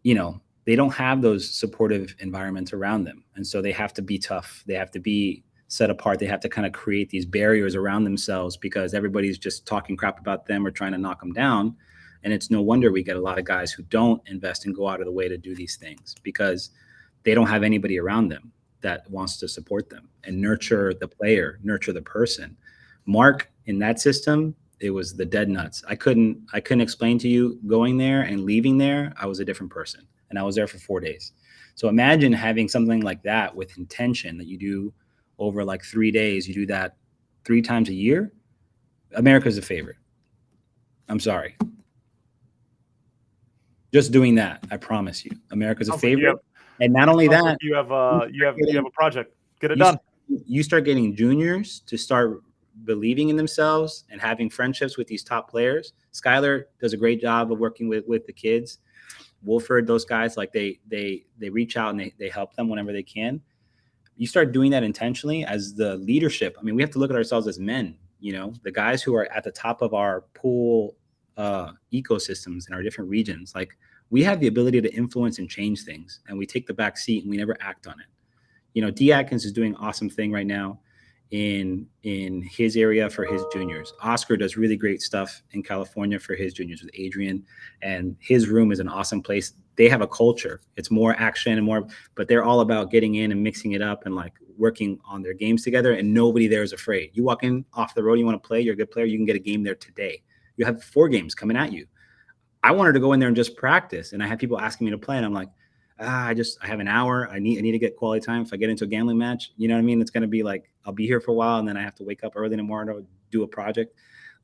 you know, they don't have those supportive environments around them. And so they have to be tough. They have to be set apart. They have to kind of create these barriers around themselves because everybody's just talking crap about them or trying to knock them down. And it's no wonder we get a lot of guys who don't invest and go out of the way to do these things, because they don't have anybody around them that wants to support them and nurture the player, nurture the person. Mark, in that system, it was the dead nuts. I couldn't explain to you going there and leaving there. I was a different person, and I was there for 4 days. So imagine having something like that with intention that you do over like 3 days. You do that 3 times a year. America's a favorite. I'm sorry. Just doing that, I promise you, America's a favorite. And not only that, you have a project. Get it done. You start getting juniors to start believing in themselves and having friendships with these top players. Skylar does a great job of working with the kids. Wolford, those guys, like they reach out and they help them whenever they can. You start doing that intentionally as the leadership. I mean, we have to look at ourselves as men, you know, the guys who are at the top of our pool ecosystems in our different regions. Like, we have the ability to influence and change things, and we take the back seat and we never act on it. You know, D. Atkins is doing an awesome thing right now in his area for his juniors. Oscar does really great stuff in California for his juniors with Adrian, and his room is an awesome place. They have a culture. It's more action and more, but they're all about getting in and mixing it up and like working on their games together, and nobody there is afraid. You walk in off the road, you want to play, you're a good player, you can get a game there today. You have 4 games coming at you. I wanted to go in there and just practice, and I had people asking me to play, and I'm like, I have an hour. I need to get quality time. If I get into a gambling match, you know what I mean? It's going to be like, I'll be here for a while, and then I have to wake up early in the morning to do a project.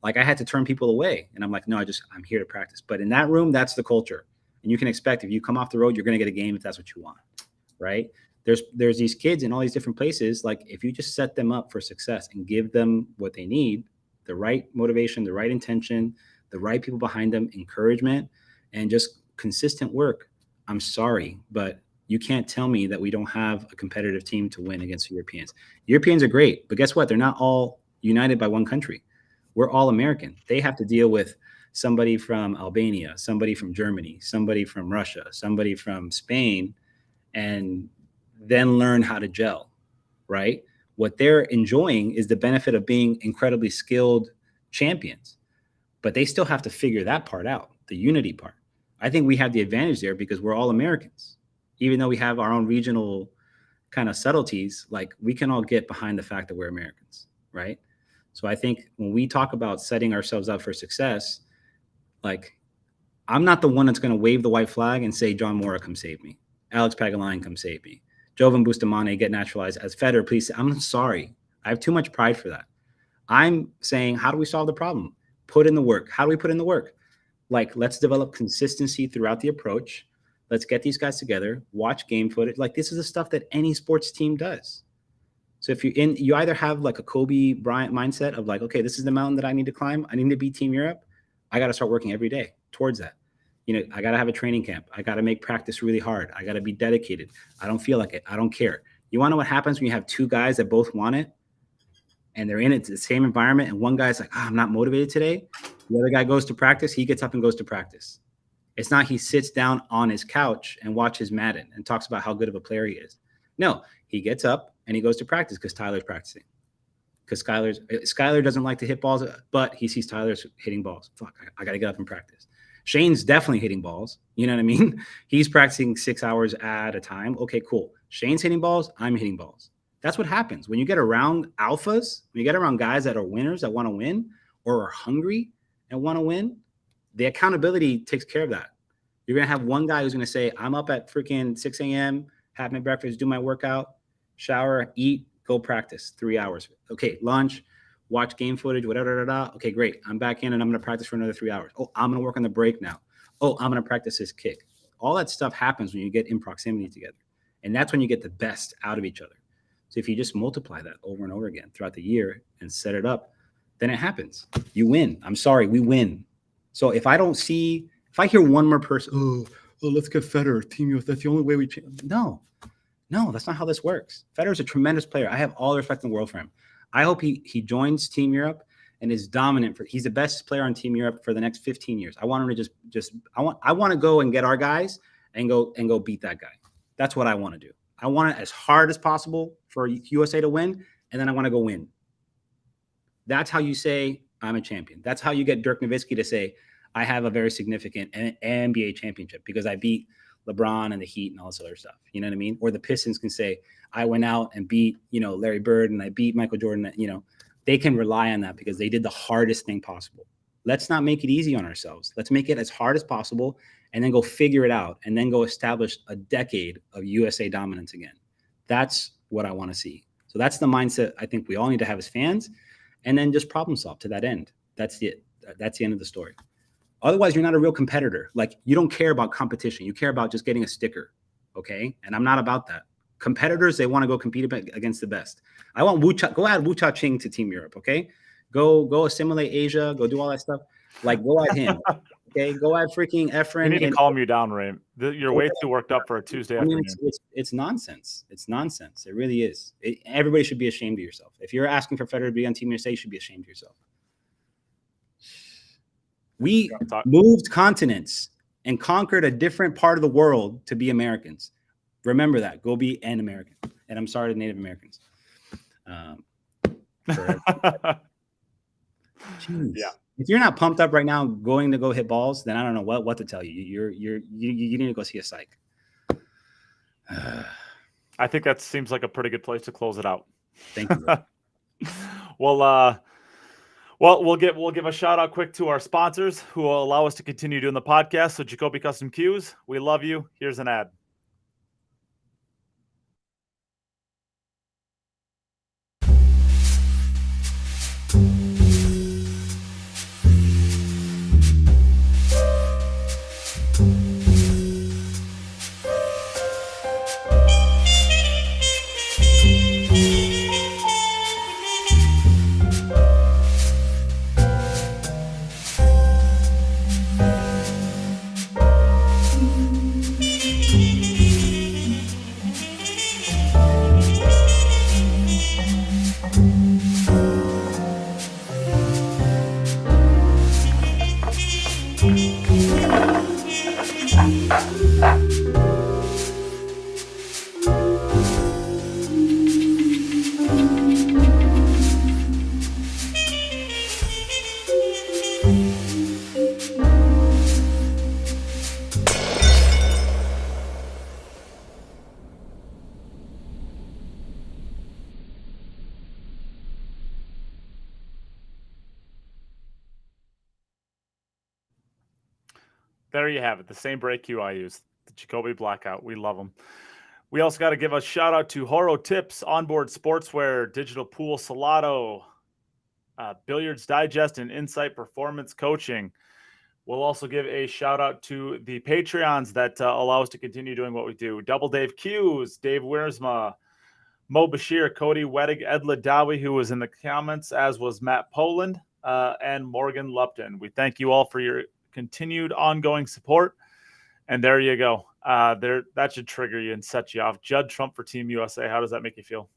Like, I had to turn people away, and I'm like, no, I'm here to practice. But in that room, that's the culture. And you can expect, if you come off the road, you're going to get a game if that's what you want, right? There's these kids in all these different places. Like, if you just set them up for success and give them what they need, the right motivation, the right intention, the right people behind them, encouragement, and just consistent work, I'm sorry, but you can't tell me that we don't have a competitive team to win against Europeans. Europeans are great, but guess what? They're not all united by one country. We're all American. They have to deal with somebody from Albania, somebody from Germany, somebody from Russia, somebody from Spain, and then learn how to gel, right? What they're enjoying is the benefit of being incredibly skilled champions, but they still have to figure that part out, the unity part. I think we have the advantage there because we're all Americans. Even though we have our own regional kind of subtleties, like we can all get behind the fact that we're Americans, right? So I think when we talk about setting ourselves up for success, like I'm not the one that's going to wave the white flag and say, John Mora, come save me. Alex Pagulayan, come save me. Jovan Bustamante, get naturalized as Federer, please. I'm sorry. I have too much pride for that. I'm saying, how do we solve the problem? Put in the work. How do we put in the work? Like, let's develop consistency throughout the approach. Let's get these guys together, watch game footage. Like, this is the stuff that any sports team does. So if you either have like a Kobe Bryant mindset of like, okay, this is the mountain that I need to climb. I need to beat Team Europe. I got to start working every day towards that. You know, I got to have a training camp. I got to make practice really hard. I got to be dedicated. I don't feel like it. I don't care. You want to know what happens when you have two guys that both want it and they're in it, the same environment, and one guy's like, I'm not motivated today. The other guy goes to practice. He gets up and goes to practice. It's not he sits down on his couch and watches Madden and talks about how good of a player he is. No, he gets up and he goes to practice because Tyler's practicing. Because Skyler doesn't like to hit balls, but he sees Tyler's hitting balls. Fuck, I got to get up and practice. Shane's definitely hitting balls. You know what I mean? He's practicing 6 hours at a time. Okay, cool. Shane's hitting balls. I'm hitting balls. That's what happens. When you get around alphas, when you get around guys that are winners that want to win or are hungry and want to win, the accountability takes care of that. You're going to have one guy who's going to say, I'm up at freaking 6 a.m., have my breakfast, do my workout, shower, eat, go practice 3 hours. Okay, lunch, watch game footage, whatever. Okay, great. I'm back in and I'm going to practice for another 3 hours. Oh, I'm going to work on the break now. Oh, I'm going to practice this kick. All that stuff happens when you get in proximity together. And that's when you get the best out of each other. So if you just multiply that over and over again throughout the year and set it up, then it happens. You win. I'm sorry, we win. So if I hear one more person, oh, let's get Federer, Team US, that's the only way we change. No, that's not how this works. Federer's a tremendous player. I have all the respect in the world for him. I hope he joins Team Europe and is dominant. He's the best player on Team Europe for the next 15 years. I want him to I want to go and get our guys and go beat that guy. That's what I want to do. I want it as hard as possible for USA to win, and then I want to go win. That's how you say I'm a champion. That's how you get Dirk Nowitzki to say I have a very significant NBA championship because I beat LeBron and the Heat and all this other stuff. You know what I mean? Or the Pistons can say I went out and beat, Larry Bird and I beat Michael Jordan. They can rely on that because they did the hardest thing possible. Let's not make it easy on ourselves. Let's make it as hard as possible and then go figure it out and then go establish a decade of USA dominance again. That's what I want to see. So that's the mindset I think we all need to have as fans, and then just problem solve to that end. That's it. That's the end of the story. Otherwise, you're not a real competitor. Like, you don't care about competition. You care about just getting a sticker, okay? And I'm not about that. Competitors, they want to go compete against the best. I want go add Wu Cha Ching to Team Europe, okay? Go assimilate Asia. Go do all that stuff. Like, go at him, okay? Go at freaking Efren. You need to calm you down, Ray. You're way too worked up for a Tuesday afternoon. It's nonsense. It's nonsense. It really is. Everybody should be ashamed of yourself. If you're asking for Federer to be on Team USA, you should be ashamed of yourself. We moved continents and conquered a different part of the world to be Americans. Remember that. Go be an American. And I'm sorry to Native Americans. Yeah. If you're not pumped up right now going to go hit balls, then I don't know what to tell you. You need to go see a psych. I think that seems like a pretty good place to close it out. Thank you. Well, we'll give a shout out quick to our sponsors who will allow us to continue doing the podcast. So Jacoby Custom Cues, we love you. Here's an ad. There you have it. The same brake cue I use, the Jacoby Blackout. We love them. We also got to give a shout out to Horo Tips, Onboard Sportswear, Digital Pool Salado, Billiards Digest, and Insight Performance Coaching. We'll also give a shout out to the Patreons that allow us to continue doing what we do. Double Dave Q's, Dave Wiersma, Mo Bashir, Cody Wettig, Ed Ladawi, who was in the comments, as was Matt Poland, and Morgan Lupton. We thank you all for your continued ongoing support. And there you go. That should trigger you and set you off. Judd Trump for Team USA. How does that make you feel?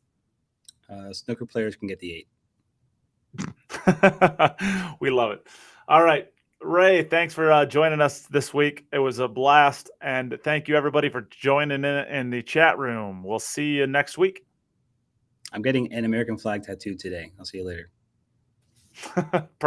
Snooker players can get the 8. We love it. All right. Ray, thanks for joining us this week. It was a blast. And thank you, everybody, for joining in the chat room. We'll see you next week. I'm getting an American flag tattooed today. I'll see you later. Perfect.